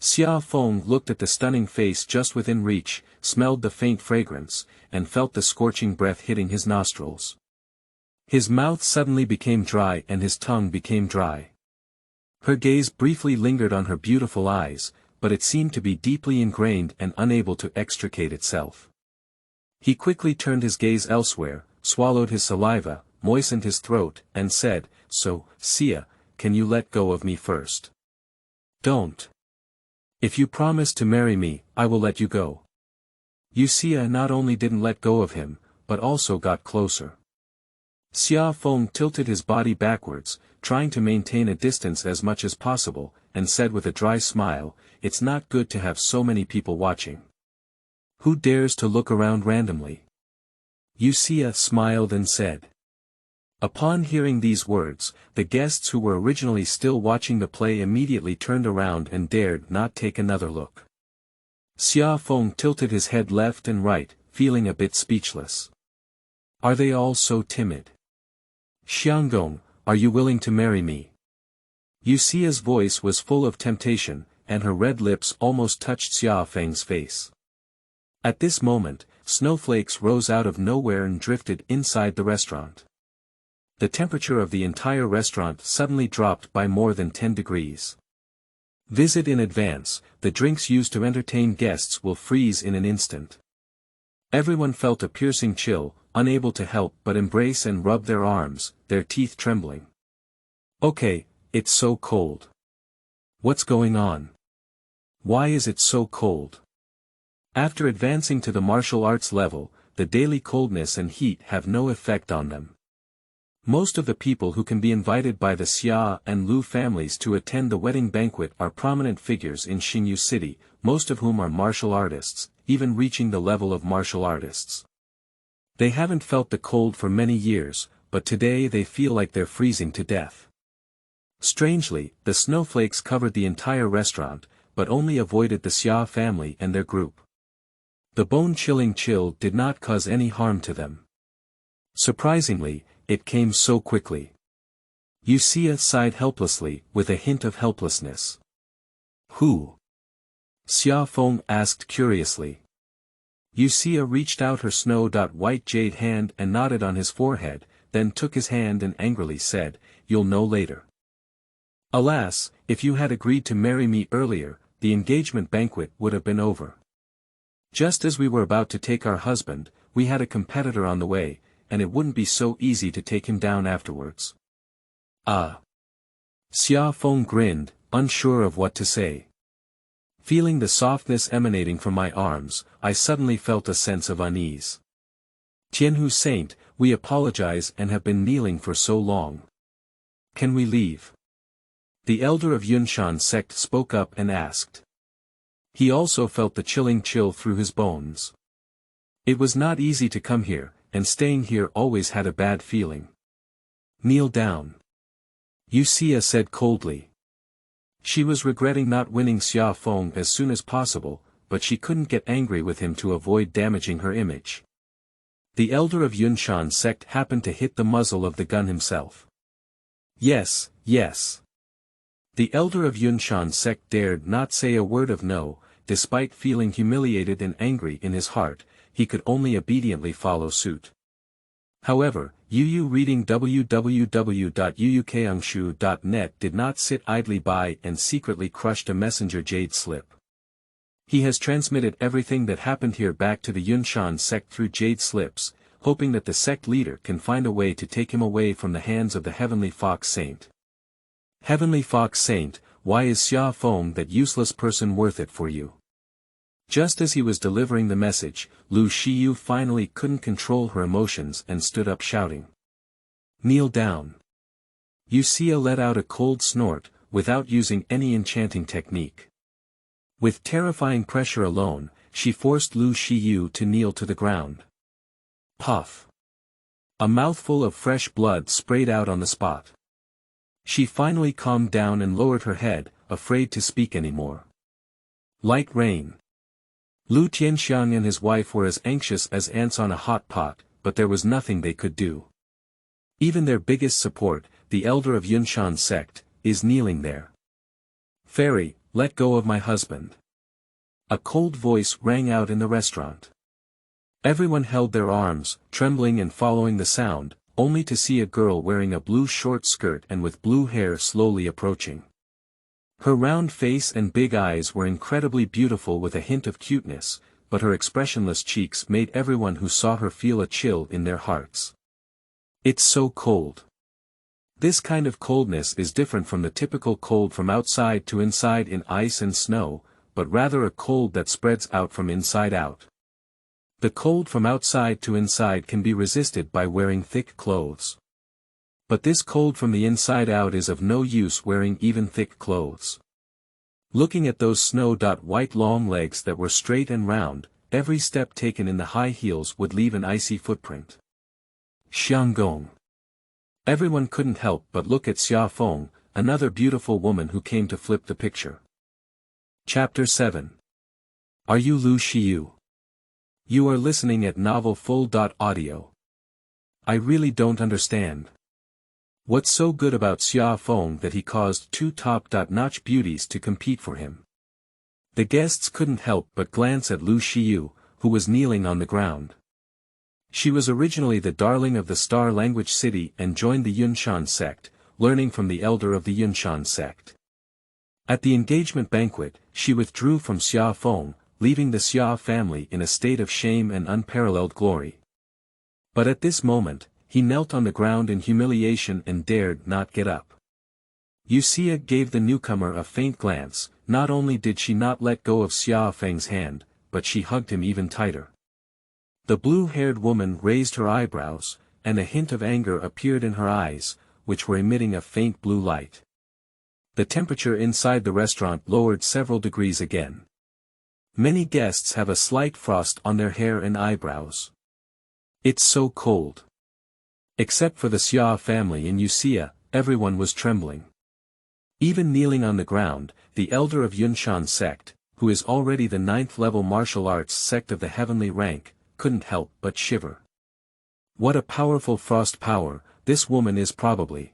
Xia Feng looked at the stunning face just within reach, smelled the faint fragrance, and felt the scorching breath hitting his nostrils. His mouth suddenly became dry and his tongue became dry. Her gaze briefly lingered on her beautiful eyes, but it seemed to be deeply ingrained and unable to extricate itself. He quickly turned his gaze elsewhere, swallowed his saliva, moistened his throat, and said, so, Xia, can you let go of me first? Don't. If you promise to marry me, I will let you go. Xia not only didn't let go of him, but also got closer. Xia Feng tilted his body backwards, trying to maintain a distance as much as possible, and said with a dry smile, it's not good to have so many people watching. Who dares to look around randomly? Xia smiled and said. Upon hearing these words, the guests who were originally still watching the play immediately turned around and dared not take another look. Xia Feng tilted his head left and right, feeling a bit speechless. Are they all so timid? Xianggong, are you willing to marry me? Xia's voice was full of temptation, and her red lips almost touched Xia Feng's face. At this moment, snowflakes rose out of nowhere and drifted inside the restaurant. The temperature of the entire restaurant suddenly dropped by more than 10 degrees. Visit in advance, the drinks used to entertain guests will freeze in an instant. Everyone felt a piercing chill, unable to help but embrace and rub their arms, their teeth trembling. Okay, it's so cold. What's going on? Why is it so cold? After advancing to the martial arts level, the daily coldness and heat have no effect on them. Most of the people who can be invited by the Xia and Liu families to attend the wedding banquet are prominent figures in Xinyu City, most of whom are martial artists, even reaching the level of martial artists. They haven't felt the cold for many years, but today they feel like they're freezing to death. Strangely, the snowflakes covered the entire restaurant, but only avoided the Xia family and their group. The bone-chilling chill did not cause any harm to them. Surprisingly, it came so quickly. Xia sighed helplessly, with a hint of helplessness. Who? Xia Feng asked curiously. Xia reached out her snow-white jade hand and nodded on his forehead, then took his hand and angrily said, you'll know later. Alas, if you had agreed to marry me earlier, the engagement banquet would have been over. Just as we were about to take our husband, we had a competitor on the way, and it wouldn't be so easy to take him down afterwards. Ah! Xia Feng grinned, unsure of what to say. Feeling the softness emanating from my arms, I suddenly felt a sense of unease. Tianhu Saint, we apologize and have been kneeling for so long. Can we leave? The elder of Yunshan sect spoke up and asked. He also felt the chilling chill through his bones. It was not easy to come here, and staying here always had a bad feeling. Kneel down. Xia said coldly. She was regretting not winning Xia Feng as soon as possible, but she couldn't get angry with him to avoid damaging her image. The elder of Yunshan sect happened to hit the muzzle of the gun himself. Yes, yes. The elder of Yunshan sect dared not say a word of no, despite feeling humiliated and angry in his heart, he could only obediently follow suit. However, Yu reading www.yuukangshu.net did not sit idly by and secretly crushed a messenger jade slip. He has transmitted everything that happened here back to the Yunshan sect through jade slips, hoping that the sect leader can find a way to take him away from the hands of the Heavenly Fox Saint. Heavenly Fox Saint, why is Xia Feng that useless person worth it for you? Just as he was delivering the message, Liu Shiyu finally couldn't control her emotions and stood up shouting. Kneel down. Xia let out a cold snort, without using any enchanting technique. With terrifying pressure alone, she forced Liu Shiyu to kneel to the ground. Puff. A mouthful of fresh blood sprayed out on the spot. She finally calmed down and lowered her head, afraid to speak anymore. Light rain. Lu Tianxiang and his wife were as anxious as ants on a hot pot, but there was nothing they could do. Even their biggest support, the elder of Yunshan sect, is kneeling there. Fairy, let go of my husband. A cold voice rang out in the restaurant. Everyone held their arms, trembling and following the sound, only to see a girl wearing a blue short skirt and with blue hair slowly approaching. Her round face and big eyes were incredibly beautiful with a hint of cuteness, but her expressionless cheeks made everyone who saw her feel a chill in their hearts. It's so cold. This kind of coldness is different from the typical cold from outside to inside in ice and snow, but rather a cold that spreads out from inside out. The cold from outside to inside can be resisted by wearing thick clothes. But this cold from the inside out is of no use wearing even thick clothes. Looking at those snow-white long legs that were straight and round, every step taken in the high heels would leave an icy footprint. Xianggong. Everyone couldn't help but look at Xia Feng, another beautiful woman who came to flip the picture. Chapter 7. Are you Liu Shiyu? You are listening at novel full.audio. I really don't understand. What's so good about Xia Feng that he caused two top-notch beauties to compete for him? The guests couldn't help but glance at Liu Shiyu, who was kneeling on the ground. She was originally the darling of the Star Language City and joined the Yunshan sect, learning from the elder of the Yunshan sect. At the engagement banquet, she withdrew from Xia Feng, leaving the Xia family in a state of shame and unparalleled glory. But at this moment, he knelt on the ground in humiliation and dared not get up. Xia gave the newcomer a faint glance. Not only did she not let go of Xia Feng's hand, but she hugged him even tighter. The blue-haired woman raised her eyebrows, and a hint of anger appeared in her eyes, which were emitting a faint blue light. The temperature inside the restaurant lowered several degrees again. Many guests have a slight frost on their hair and eyebrows. It's so cold. Except for the Xia family and Xia, everyone was trembling. Even kneeling on the ground, the elder of Yunshan sect, who is already the 9th-level martial arts sect of the heavenly rank, couldn't help but shiver. What a powerful frost power, this woman is probably.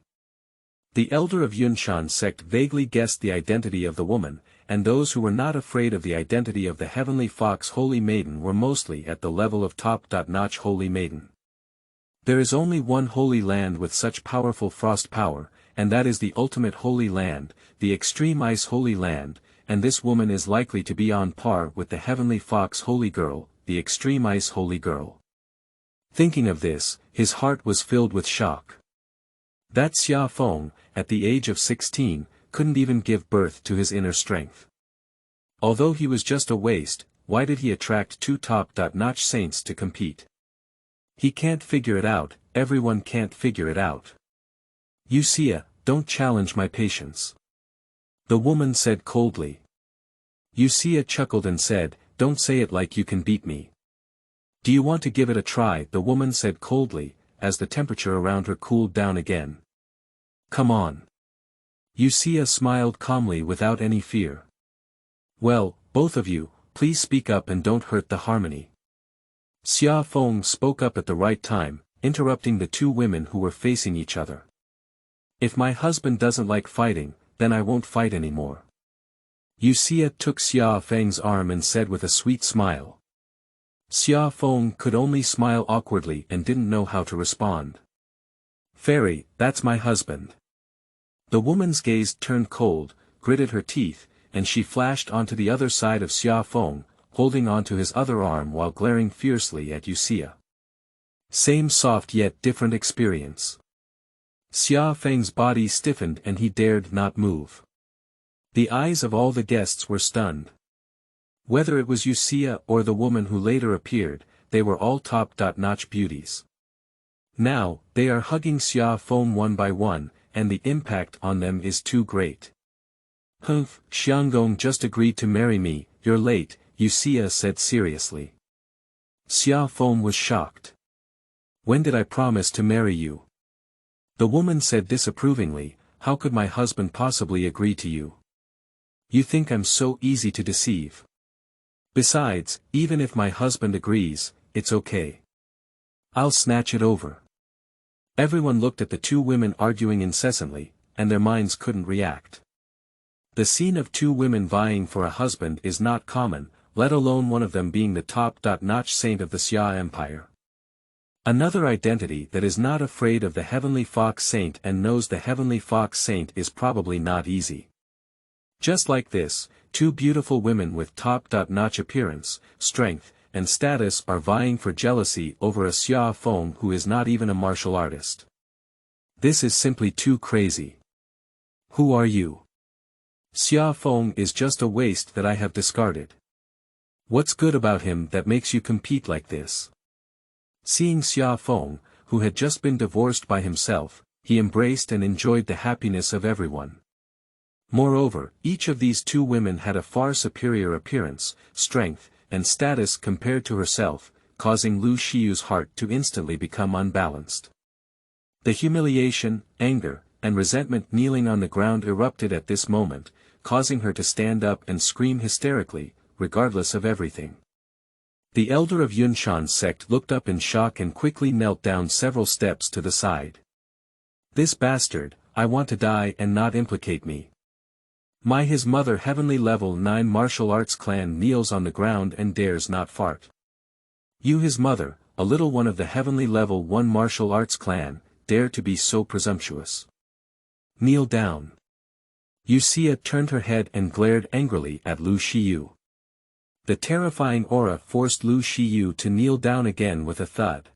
The elder of Yunshan sect vaguely guessed the identity of the woman, and those who were not afraid of the identity of the heavenly fox holy maiden were mostly at the level of top-notch holy maiden. There is only one holy land with such powerful frost power, and that is the ultimate holy land, the extreme ice holy land, and this woman is likely to be on par with the heavenly fox holy girl, the extreme ice holy girl. Thinking of this, his heart was filled with shock. That Xia Feng, at the age of 16, couldn't even give birth to his inner strength. Although he was just a waste, why did he attract two top-notch saints to compete? He can't figure it out, everyone can't figure it out. Xia, don't challenge my patience. The woman said coldly. Xia chuckled and said, don't say it like you can beat me. Do you want to give it a try? The woman said coldly, as the temperature around her cooled down again. Come on. Xia smiled calmly without any fear. Well, both of you, please speak up and don't hurt the harmony. Xia Feng spoke up at the right time, interrupting the two women who were facing each other. If my husband doesn't like fighting, then I won't fight anymore. Xia took Xia Feng's arm and said with a sweet smile. Xia Feng could only smile awkwardly and didn't know how to respond. Fairy, that's my husband. The woman's gaze turned cold, gritted her teeth, and she flashed onto the other side of Xia Feng, holding onto his other arm while glaring fiercely at Xia. Same soft yet different experience. Xia Feng's body stiffened and he dared not move. The eyes of all the guests were stunned. Whether it was Xia or the woman who later appeared, they were all top-notch beauties. Now, they are hugging Xia Feng one by one, and the impact on them is too great. Humph, Xianggong just agreed to marry me, you're late, Xia said seriously. Xia Feng was shocked. When did I promise to marry you? The woman said disapprovingly, how could my husband possibly agree to you? You think I'm so easy to deceive. Besides, even if my husband agrees, it's okay. I'll snatch it over. Everyone looked at the two women arguing incessantly, and their minds couldn't react. The scene of two women vying for a husband is not common, let alone one of them being the top-notch saint of the Xia Empire. Another identity that is not afraid of the heavenly fox saint and knows the heavenly fox saint is probably not easy. Just like this, two beautiful women with top-notch appearance, strength, and status are vying for jealousy over a Xia Feng who is not even a martial artist. This is simply too crazy. Who are you? Xia Feng is just a waste that I have discarded. What's good about him that makes you compete like this? Seeing Xia Feng, who had just been divorced by himself, he embraced and enjoyed the happiness of everyone. Moreover, each of these two women had a far superior appearance, strength, and status compared to herself, causing Liu Shiyu's heart to instantly become unbalanced. The humiliation, anger, and resentment kneeling on the ground erupted at this moment, causing her to stand up and scream hysterically, regardless of everything. The elder of Yunshan's sect looked up in shock and quickly knelt down several steps to the side. This bastard, I want to die and not implicate me. His mother heavenly level 9 martial arts clan kneels on the ground and dares not fart. You his mother, a little one of the heavenly level 1 martial arts clan, dare to be so presumptuous. Kneel down. Xia turned her head and glared angrily at Liu Shiyu. The terrifying aura forced Liu Shiyu to kneel down again with a thud.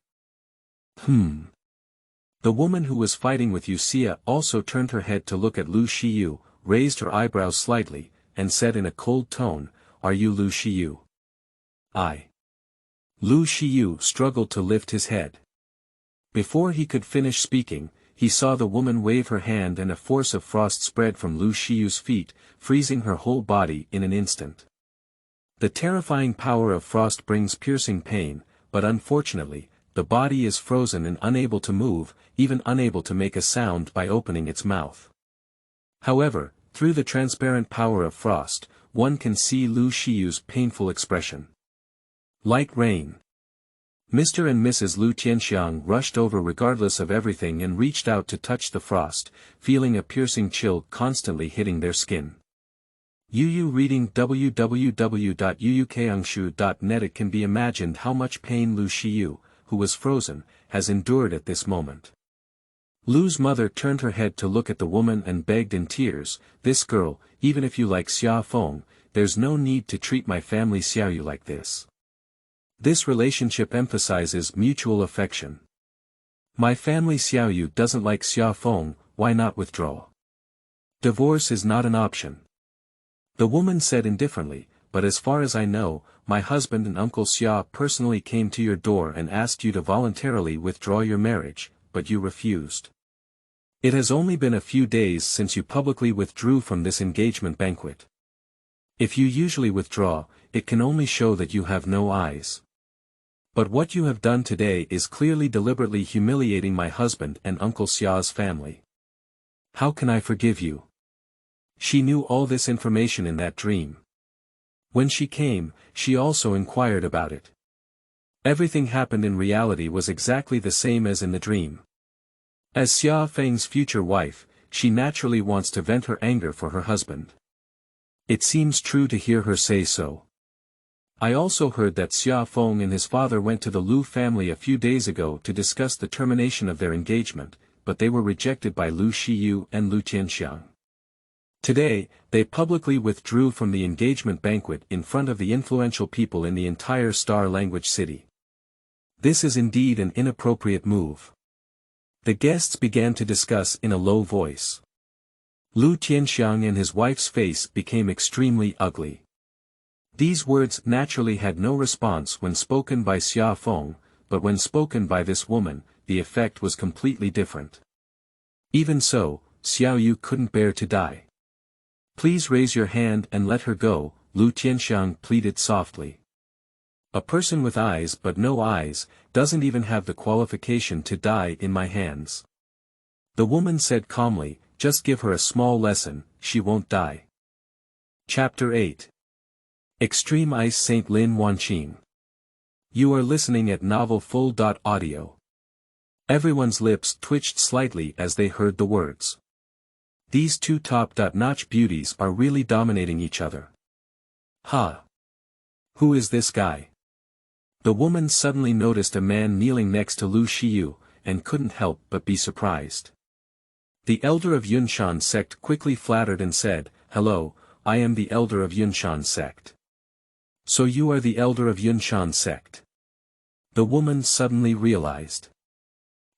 The woman who was fighting with Xia also turned her head to look at Liu Shiyu, raised her eyebrows slightly, and said in a cold tone, "Are you Liu Shiyu?" "I." Liu Shiyu struggled to lift his head. Before he could finish speaking, he saw the woman wave her hand and a force of frost spread from Liu Shiyu's feet, freezing her whole body in an instant. The terrifying power of frost brings piercing pain, but unfortunately, the body is frozen and unable to move, even unable to make a sound by opening its mouth. However, through the transparent power of frost, one can see Liu Shiyu's painful expression. Like rain. Mr. and Mrs. Liu Tianxiang rushed over regardless of everything and reached out to touch the frost, feeling a piercing chill constantly hitting their skin. Yu reading www.yuukangshu.net. It can be imagined how much pain Liu Shiyu, who was frozen, has endured at this moment. Lu's mother turned her head to look at the woman and begged in tears, "This girl, even if you like Xia Feng, there's no need to treat my family Xiaoyu like this. This relationship emphasizes mutual affection. My family Xiaoyu doesn't like Xia Feng, why not withdraw? Divorce is not an option." The woman said indifferently, "But as far as I know, my husband and Uncle Xia personally came to your door and asked you to voluntarily withdraw your marriage, but you refused. It has only been a few days since you publicly withdrew from this engagement banquet. If you usually withdraw, it can only show that you have no eyes. But what you have done today is clearly deliberately humiliating my husband and Uncle Xia's family. How can I forgive you?" She knew all this information in that dream. When she came, she also inquired about it. Everything happened in reality was exactly the same as in the dream. As Xia Feng's future wife, she naturally wants to vent her anger for her husband. It seems true to hear her say so. I also heard that Xia Feng and his father went to the Lu family a few days ago to discuss the termination of their engagement, but they were rejected by Liu Shiyu and Lu Tianxiang. Today, they publicly withdrew from the engagement banquet in front of the influential people in the entire Star Language City. This is indeed an inappropriate move. The guests began to discuss in a low voice. Lu Tianxiang and his wife's face became extremely ugly. These words naturally had no response when spoken by Xia Feng, but when spoken by this woman, the effect was completely different. Even so, Xiaoyu couldn't bear to die. "Please raise your hand and let her go," Lu Tianxiang pleaded softly. "A person with eyes but no eyes, doesn't even have the qualification to die in my hands." The woman said calmly, "Just give her a small lesson, she won't die." Chapter 8. Extreme Ice Saint Lin Wanqing. You are listening at novel full.audio. Everyone's lips twitched slightly as they heard the words. These two top-notch beauties are really dominating each other. Ha! Who is this guy? The woman suddenly noticed a man kneeling next to Liu Shiyu, and couldn't help but be surprised. The elder of Yunshan Sect quickly flattered and said, "Hello, I am the elder of Yunshan Sect." "So you are the elder of Yunshan Sect?" The woman suddenly realized.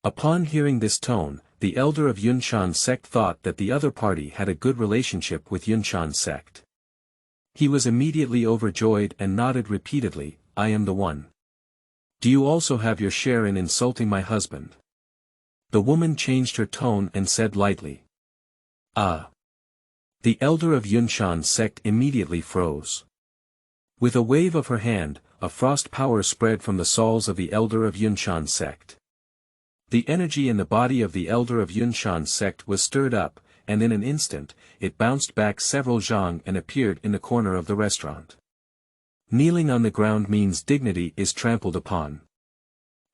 Upon hearing this tone, the elder of Yunshan Sect thought that the other party had a good relationship with Yunshan Sect. He was immediately overjoyed and nodded repeatedly, "I am the one. Do you also have your share in insulting my husband?" The woman changed her tone and said lightly. "Ah." The elder of Yunshan Sect immediately froze. With a wave of her hand, a frost power spread from the soles of the elder of Yunshan Sect. The energy in the body of the elder of Yunshan Sect was stirred up, and in an instant, it bounced back several zhang and appeared in the corner of the restaurant. Kneeling on the ground means dignity is trampled upon.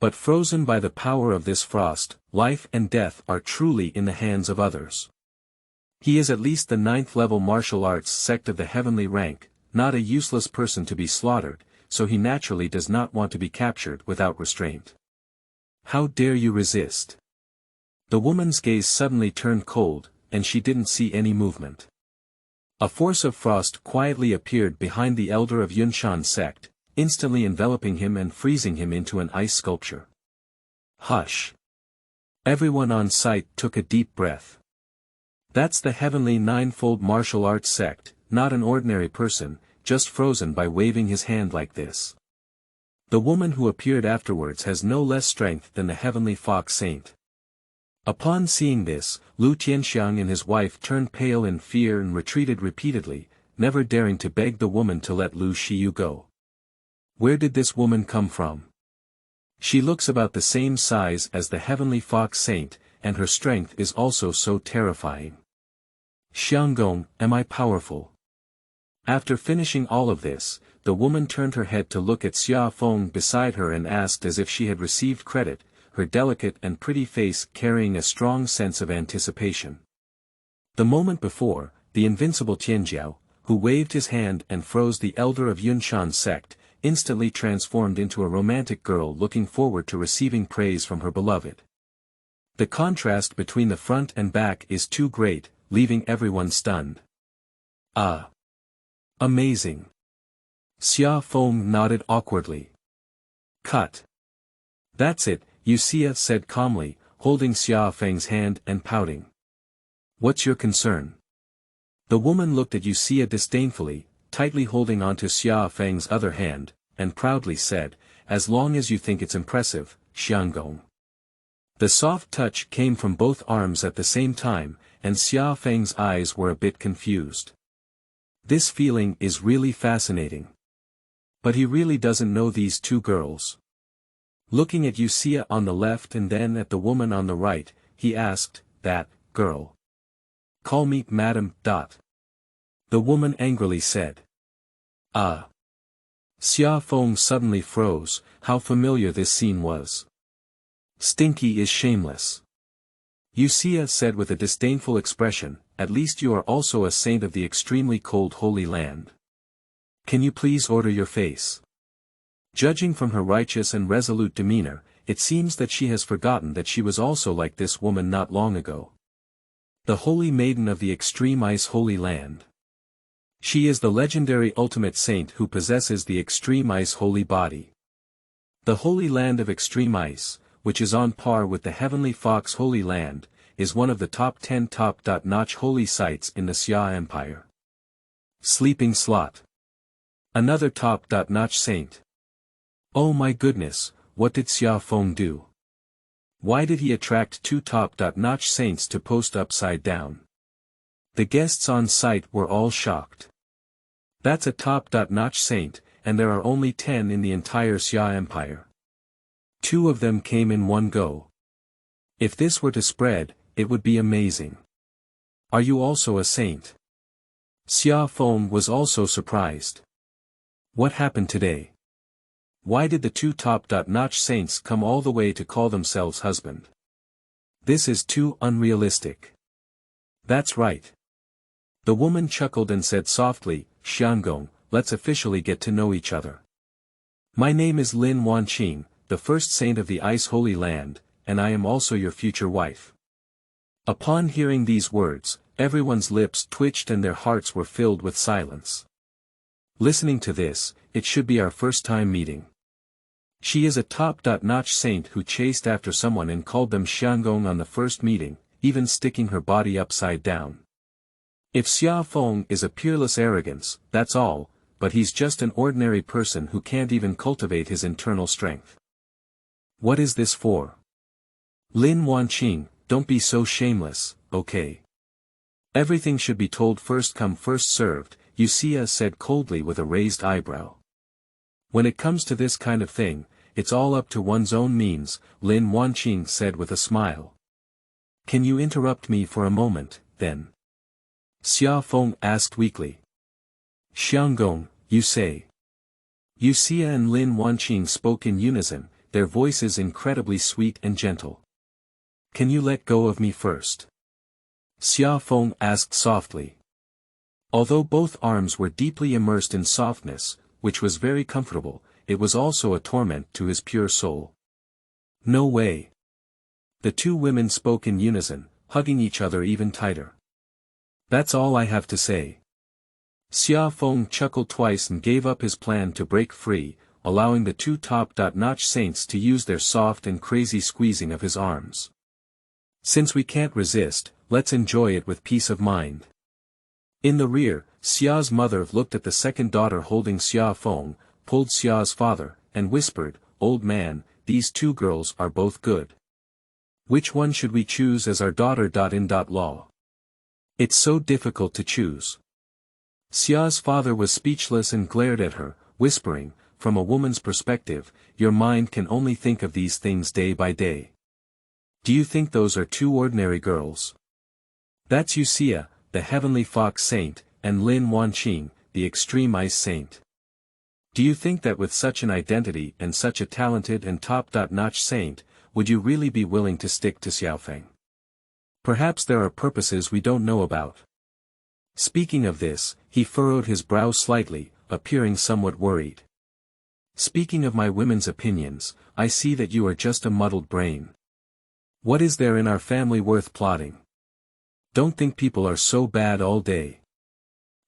But frozen by the power of this frost, life and death are truly in the hands of others. He is at least the 9th level martial arts sect of the heavenly rank, not a useless person to be slaughtered, so he naturally does not want to be captured without restraint. How dare you resist? The woman's gaze suddenly turned cold, and she didn't see any movement. A force of frost quietly appeared behind the elder of Yunshan Sect, instantly enveloping him and freezing him into an ice sculpture. Hush! Everyone on site took a deep breath. That's the heavenly ninefold martial arts sect, not an ordinary person, just frozen by waving his hand like this. The woman who appeared afterwards has no less strength than the heavenly fox saint. Upon seeing this, Lu Tianxiang and his wife turned pale in fear and retreated repeatedly, never daring to beg the woman to let Liu Shiyu go. Where did this woman come from? She looks about the same size as the heavenly fox saint, and her strength is also so terrifying. Xianggong, am I powerful? After finishing all of this, the woman turned her head to look at Xia Feng beside her and asked as if she had received credit, her delicate and pretty face carrying a strong sense of anticipation. The moment before, the invincible Tianjiao, who waved his hand and froze the elder of Yunshan Sect, instantly transformed into a romantic girl looking forward to receiving praise from her beloved. The contrast between the front and back is too great, leaving everyone stunned. Ah! Amazing! Xia Feng nodded awkwardly. Cut. That's it, Yusia said calmly, holding Xia Feng's hand and pouting. What's your concern? The woman looked at Yusia disdainfully, tightly holding onto Xia Feng's other hand, and proudly said, as long as you think it's impressive, Xiangong. The soft touch came from both arms at the same time, and Xia Feng's eyes were a bit confused. This feeling is really fascinating. But he really doesn't know these two girls. Looking at Yusia on the left and then at the woman on the right, he asked, that girl. Call me Madam. The woman angrily said. Ah. Xia Feng suddenly froze. How familiar this scene was. Stinky is shameless. Yusia said with a disdainful expression, at least you are also a saint of the extremely cold Holy Land. Can you please order your face? Judging from her righteous and resolute demeanor, it seems that she has forgotten that she was also like this woman not long ago. The Holy Maiden of the Extreme Ice Holy Land. She is the legendary ultimate saint who possesses the Extreme Ice Holy Body. The Holy Land of Extreme Ice, which is on par with the Heavenly Fox Holy Land, is one of the top 10 top-notch holy sites in the Xia Empire. Sleeping Slot. Another top-notch saint. Oh my goodness, what did Xia Feng do? Why did he attract two top-notch saints to post upside down? The guests on site were all shocked. That's a top-notch saint, and there are only 10 in the entire Xia Empire. 2 of them came in one go. If this were to spread, it would be amazing. Are you also a saint? Xia Feng was also surprised. What happened today? Why did the two top-notch saints come all the way to call themselves husband? This is too unrealistic. That's right. The woman chuckled and said softly, Xiangong, let's officially get to know each other. My name is Lin Wanqing, the first saint of the Ice Holy Land, and I am also your future wife. Upon hearing these words, everyone's lips twitched and their hearts were filled with silence. Listening to this, it should be our first time meeting. She is a top-notch saint who chased after someone and called them Xiangong on the first meeting, even sticking her body upside down. If Xia Feng is a peerless arrogance, that's all, but he's just an ordinary person who can't even cultivate his internal strength. What is this for? Lin Wanqing, don't be so shameless, okay? Everything should be told first come first served, Yusia said coldly with a raised eyebrow. When it comes to this kind of thing, it's all up to one's own means, Lin Wanqing said with a smile. Can you interrupt me for a moment, then? Xia Feng asked weakly. Xiangong, you say. Yusia and Lin Wanqing spoke in unison, their voices incredibly sweet and gentle. Can you let go of me first? Xia Feng asked softly. Although both arms were deeply immersed in softness, which was very comfortable, it was also a torment to his pure soul. No way. The two women spoke in unison, hugging each other even tighter. That's all I have to say. Xia Feng chuckled twice and gave up his plan to break free, allowing the two top-notch saints to use their soft and crazy squeezing of his arms. Since we can't resist, let's enjoy it with peace of mind. In the rear, Xia's mother looked at the second daughter holding Xia Feng, pulled Xia's father, and whispered, Old man, these two girls are both good. Which one should we choose as our daughter.In.Law? It's so difficult to choose. Xia's father was speechless and glared at her, whispering, from a woman's perspective, your mind can only think of these things day by day. Do you think those are two ordinary girls? That's Yusia, the Heavenly Fox Saint, and Lin Wanqing, the Extreme Ice Saint. Do you think that with such an identity and such a talented and top-notch saint, would you really be willing to stick to Xia Feng? Perhaps there are purposes we don't know about. Speaking of this, he furrowed his brow slightly, appearing somewhat worried. Speaking of my women's opinions, I see that you are just a muddled brain. What is there in our family worth plotting? Don't think people are so bad all day.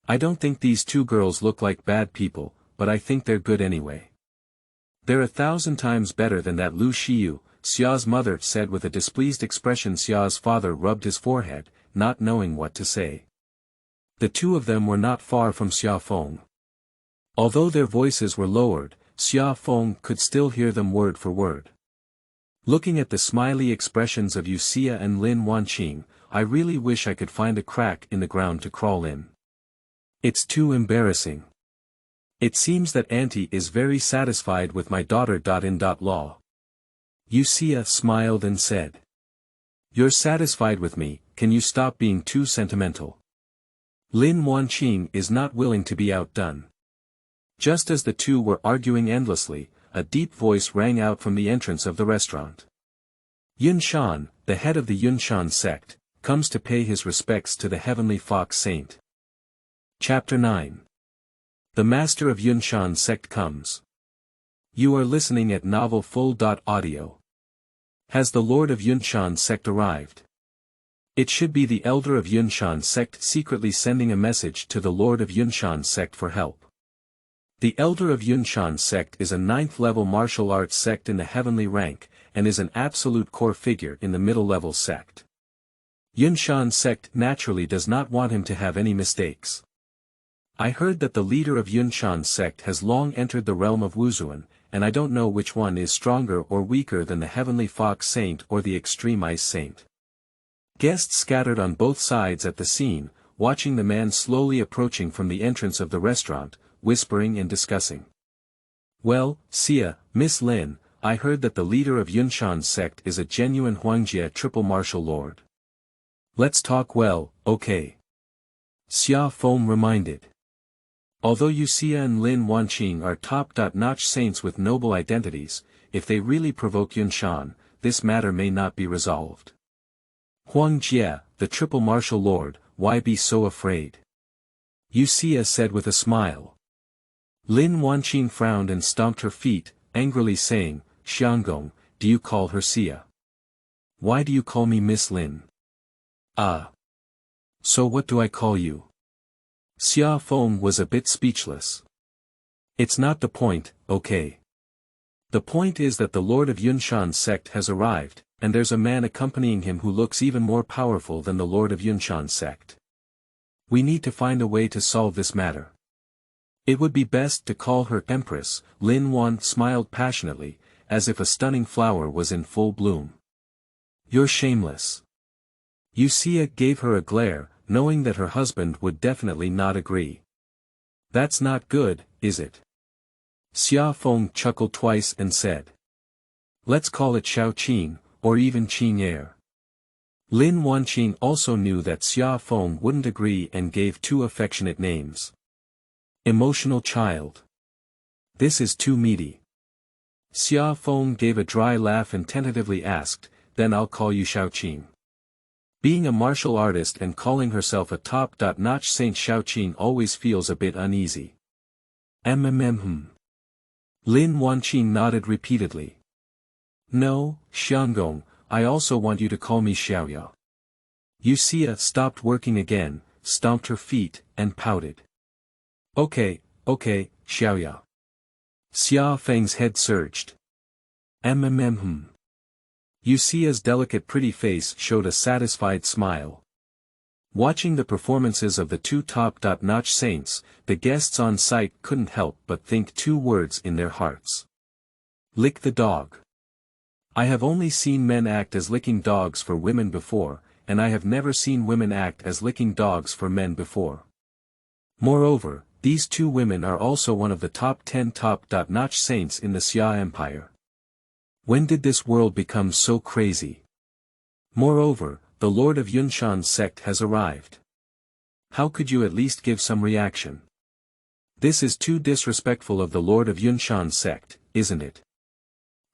I don't think these two girls look like bad people, but I think they're good anyway. They're 1,000 times better than that Liu Shiyu, Xia's mother said with a displeased expression. Xia's father rubbed his forehead, not knowing what to say. The two of them were not far from Xia Feng. Although their voices were lowered, Xia Feng could still hear them word for word. Looking at the smiley expressions of Xia and Lin Wanqing, I really wish I could find a crack in the ground to crawl in. It's too embarrassing. It seems that Auntie is very satisfied with my daughter.In.Law. Xia smiled and said. You're satisfied with me, can you stop being too sentimental? Lin Wanqing is not willing to be outdone. Just as the two were arguing endlessly, a deep voice rang out from the entrance of the restaurant. Yunshan, the head of the Yunshan sect, comes to pay his respects to the heavenly fox saint. Chapter 9. The master of Yunshan sect comes. You are listening at novel full.audio. Has the lord of Yunshan sect arrived? It should be the elder of Yunshan sect secretly sending a message to the lord of Yunshan sect for help. The elder of Yunshan sect is a 9th-level martial arts sect in the heavenly rank, and is an absolute core figure in the middle-level sect. Yunshan sect naturally does not want him to have any mistakes. I heard that the leader of Yunshan sect has long entered the realm of Wuzhuan, and I don't know which one is stronger or weaker than the heavenly fox saint or the extreme ice saint. Guests scattered on both sides at the scene, watching the man slowly approaching from the entrance of the restaurant, whispering and discussing. Well, Xia, Miss Lin, I heard that the leader of Yunshan sect is a genuine Huangjia triple martial lord. Let's talk well, okay? Xia Feng reminded. Although Xia and Lin Wanqing are top-notch saints with noble identities, if they really provoke Yunshan, this matter may not be resolved. Huangjia, the triple martial lord, why be so afraid? Xia said with a smile. Lin Wanqing frowned and stomped her feet, angrily saying, Xianggong, do you call her Xia? Why do you call me Miss Lin? Ah. So what do I call you? Xia Feng was a bit speechless. It's not the point, okay? The point is that the lord of Yunshan sect has arrived, and there's a man accompanying him who looks even more powerful than the lord of Yunshan sect. We need to find a way to solve this matter. It would be best to call her Empress. Lin Wan smiled passionately, as if a stunning flower was in full bloom. You're shameless. Xia gave her a glare, knowing that her husband would definitely not agree. That's not good, is it? Xia Feng chuckled twice and said. Let's call it Xiao Qing, or even Qing Air. Lin Wanqing also knew that Xia Feng wouldn't agree and gave two affectionate names. Emotional child. This is too meaty. Xia Feng gave a dry laugh and tentatively asked, then I'll call you Xiao Qing. Being a martial artist and calling herself a top-notch saint, Xiao Qing always feels a bit uneasy. Lin Wanqing nodded repeatedly. No, Xianggong, I also want you to call me Xiaoya. Xia stopped working again, stomped her feet, and pouted. Okay, Xiaoya. Xia Feng's head surged. Xia's delicate pretty face showed a satisfied smile. Watching the performances of the two top-notch saints, the guests on site couldn't help but think two words in their hearts. Lick the dog. I have only seen men act as licking dogs for women before, and I have never seen women act as licking dogs for men before. Moreover, these two women are also one of the top 10 top-notch saints in the Xia Empire. When did this world become so crazy? Moreover, the lord of Yunshan sect has arrived. How could you at least give some reaction? This is too disrespectful of the lord of Yunshan sect, isn't it?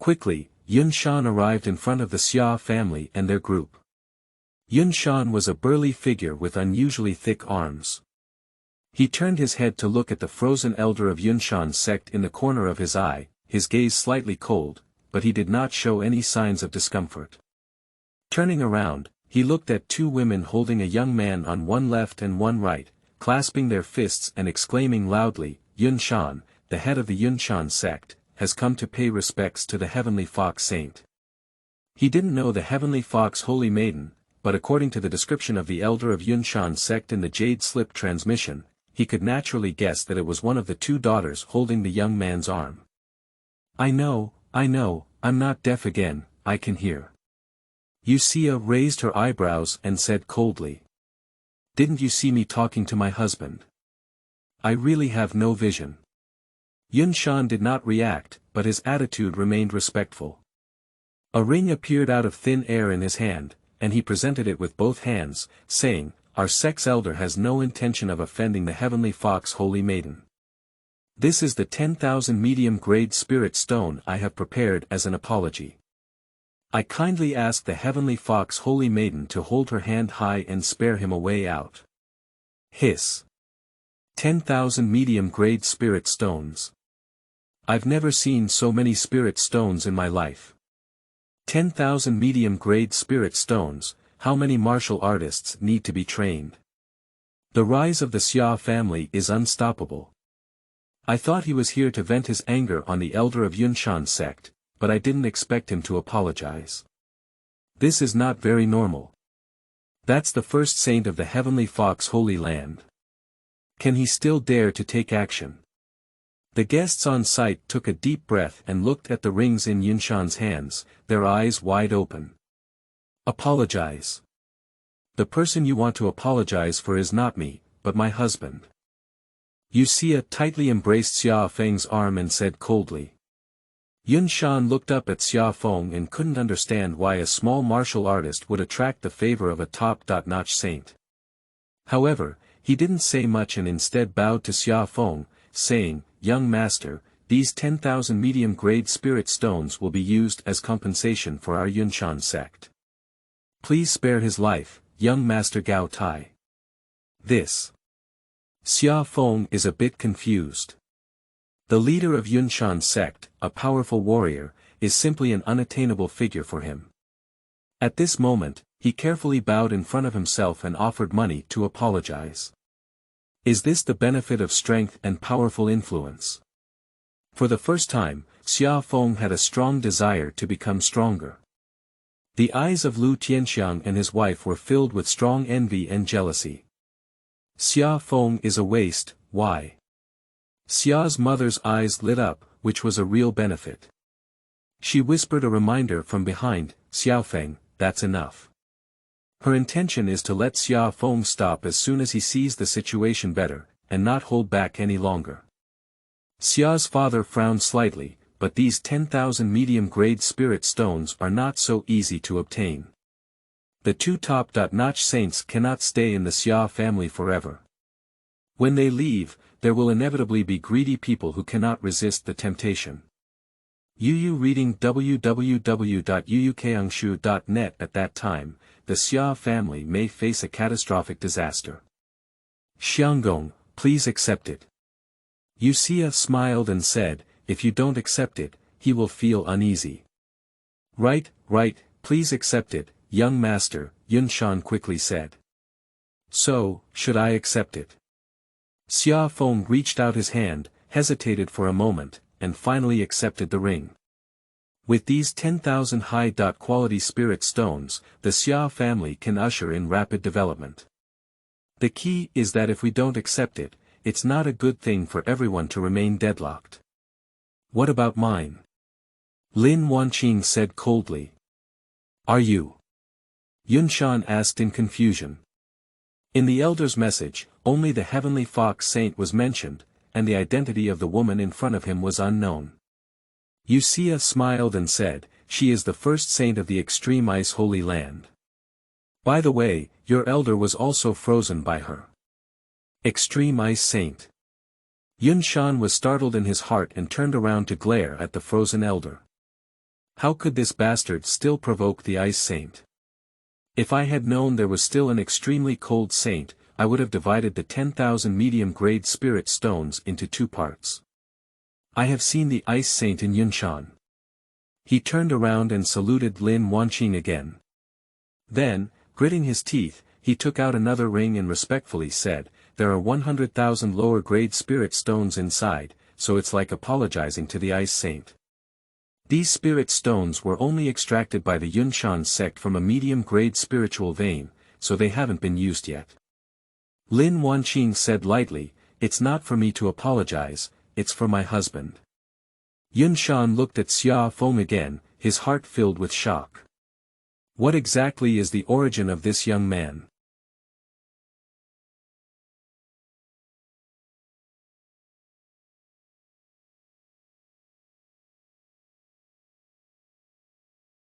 Quickly, Yunshan arrived in front of the Xia family and their group. Yunshan was a burly figure with unusually thick arms. He turned his head to look at the frozen elder of Yunshan's sect in the corner of his eye, his gaze slightly cold, but he did not show any signs of discomfort. Turning around, he looked at two women holding a young man on one left and one right, clasping their fists and exclaiming loudly, "Yunshan, the head of the Yunshan sect, has come to pay respects to the Heavenly Fox Saint." He didn't know the Heavenly Fox Holy Maiden, but according to the description of the elder of Yunshan sect in the Jade Slip transmission, he could naturally guess that it was one of the two daughters holding the young man's arm. I know, I'm not deaf again, I can hear." Xia raised her eyebrows and said coldly. "Didn't you see me talking to my husband? I really have no vision." Yunshan did not react, but his attitude remained respectful. A ring appeared out of thin air in his hand, and he presented it with both hands, saying, "Our sect's elder has no intention of offending the Heavenly Fox Holy Maiden. This is the 10,000 medium-grade spirit stone I have prepared as an apology. I kindly ask the Heavenly Fox Holy Maiden to hold her hand high and spare him a way out." Hiss. 10,000 medium-grade spirit stones. I've never seen so many spirit stones in my life. 10,000 medium-grade spirit stones, how many martial artists need to be trained? The rise of the Xia family is unstoppable. I thought he was here to vent his anger on the elder of Yunshan sect, but I didn't expect him to apologize. This is not very normal. That's the first saint of the Heavenly Fox Holy Land. Can he still dare to take action? The guests on site took a deep breath and looked at the rings in Yunshan's hands, their eyes wide open. Apologize. The person you want to apologize for is not me, but my husband. Xia tightly embraced Xia Feng's arm and said coldly. Yunshan looked up at Xia Feng and couldn't understand why a small martial artist would attract the favor of a top-notch saint. However, he didn't say much and instead bowed to Xia Feng, saying, "Young master, these 10,000 medium-grade spirit stones will be used as compensation for our Yunshan sect. Please spare his life, young master Gao Tai." This. Xia Feng is a bit confused. The leader of Yunshan sect, a powerful warrior, is simply an unattainable figure for him. At this moment, he carefully bowed in front of himself and offered money to apologize. Is this the benefit of strength and powerful influence? For the first time, Xia Feng had a strong desire to become stronger. The eyes of Lu Tianxiang and his wife were filled with strong envy and jealousy. Xia Feng is a waste, why? Xia's mother's eyes lit up, which was a real benefit. She whispered a reminder from behind, "Xia Feng, that's enough." Her intention is to let Xia Feng stop as soon as he sees the situation better, and not hold back any longer. Xia's father frowned slightly, but these 10,000 medium-grade spirit stones are not so easy to obtain. The two top-notch saints cannot stay in the Xia family forever. When they leave, there will inevitably be greedy people who cannot resist the temptation. Yu reading www.yuukangshu.net. At that time, the Xia family may face a catastrophic disaster. Xianggong, please accept it. Xia smiled and said, "If you don't accept it, he will feel uneasy." Right, please accept it, young master, Yunshan quickly said. "So, should I accept it?" Xia Feng reached out his hand, hesitated for a moment, and finally accepted the ring. With these 10,000 high-quality spirit stones, the Xia family can usher in rapid development. The key is that if we don't accept it, it's not a good thing for everyone to remain deadlocked. What about mine? Lin Wanqing said coldly. Are you? Yunshan asked in confusion. In the elder's message, only the Heavenly Fox Saint was mentioned, and the identity of the woman in front of him was unknown. Xia smiled and said, "She is the first saint of the Extreme Ice Holy Land. By the way, your elder was also frozen by her." Extreme Ice Saint. Yunshan was startled in his heart and turned around to glare at the frozen elder. How could this bastard still provoke the Ice Saint? If I had known there was still an extremely cold saint, I would have divided the 10,000 medium-grade spirit stones into 2 parts. I have seen the Ice Saint in Yunshan. He turned around and saluted Lin Wanqing again. Then, gritting his teeth, he took out another ring and respectfully said, "There are 100,000 lower-grade spirit stones inside, so it's like apologizing to the Ice Saint. These spirit stones were only extracted by the Yunshan sect from a medium-grade spiritual vein, so they haven't been used yet." Lin Wanqing said lightly, "It's not for me to apologize, it's for my husband." Yunshan looked at Xia Feng again, his heart filled with shock. What exactly is the origin of this young man?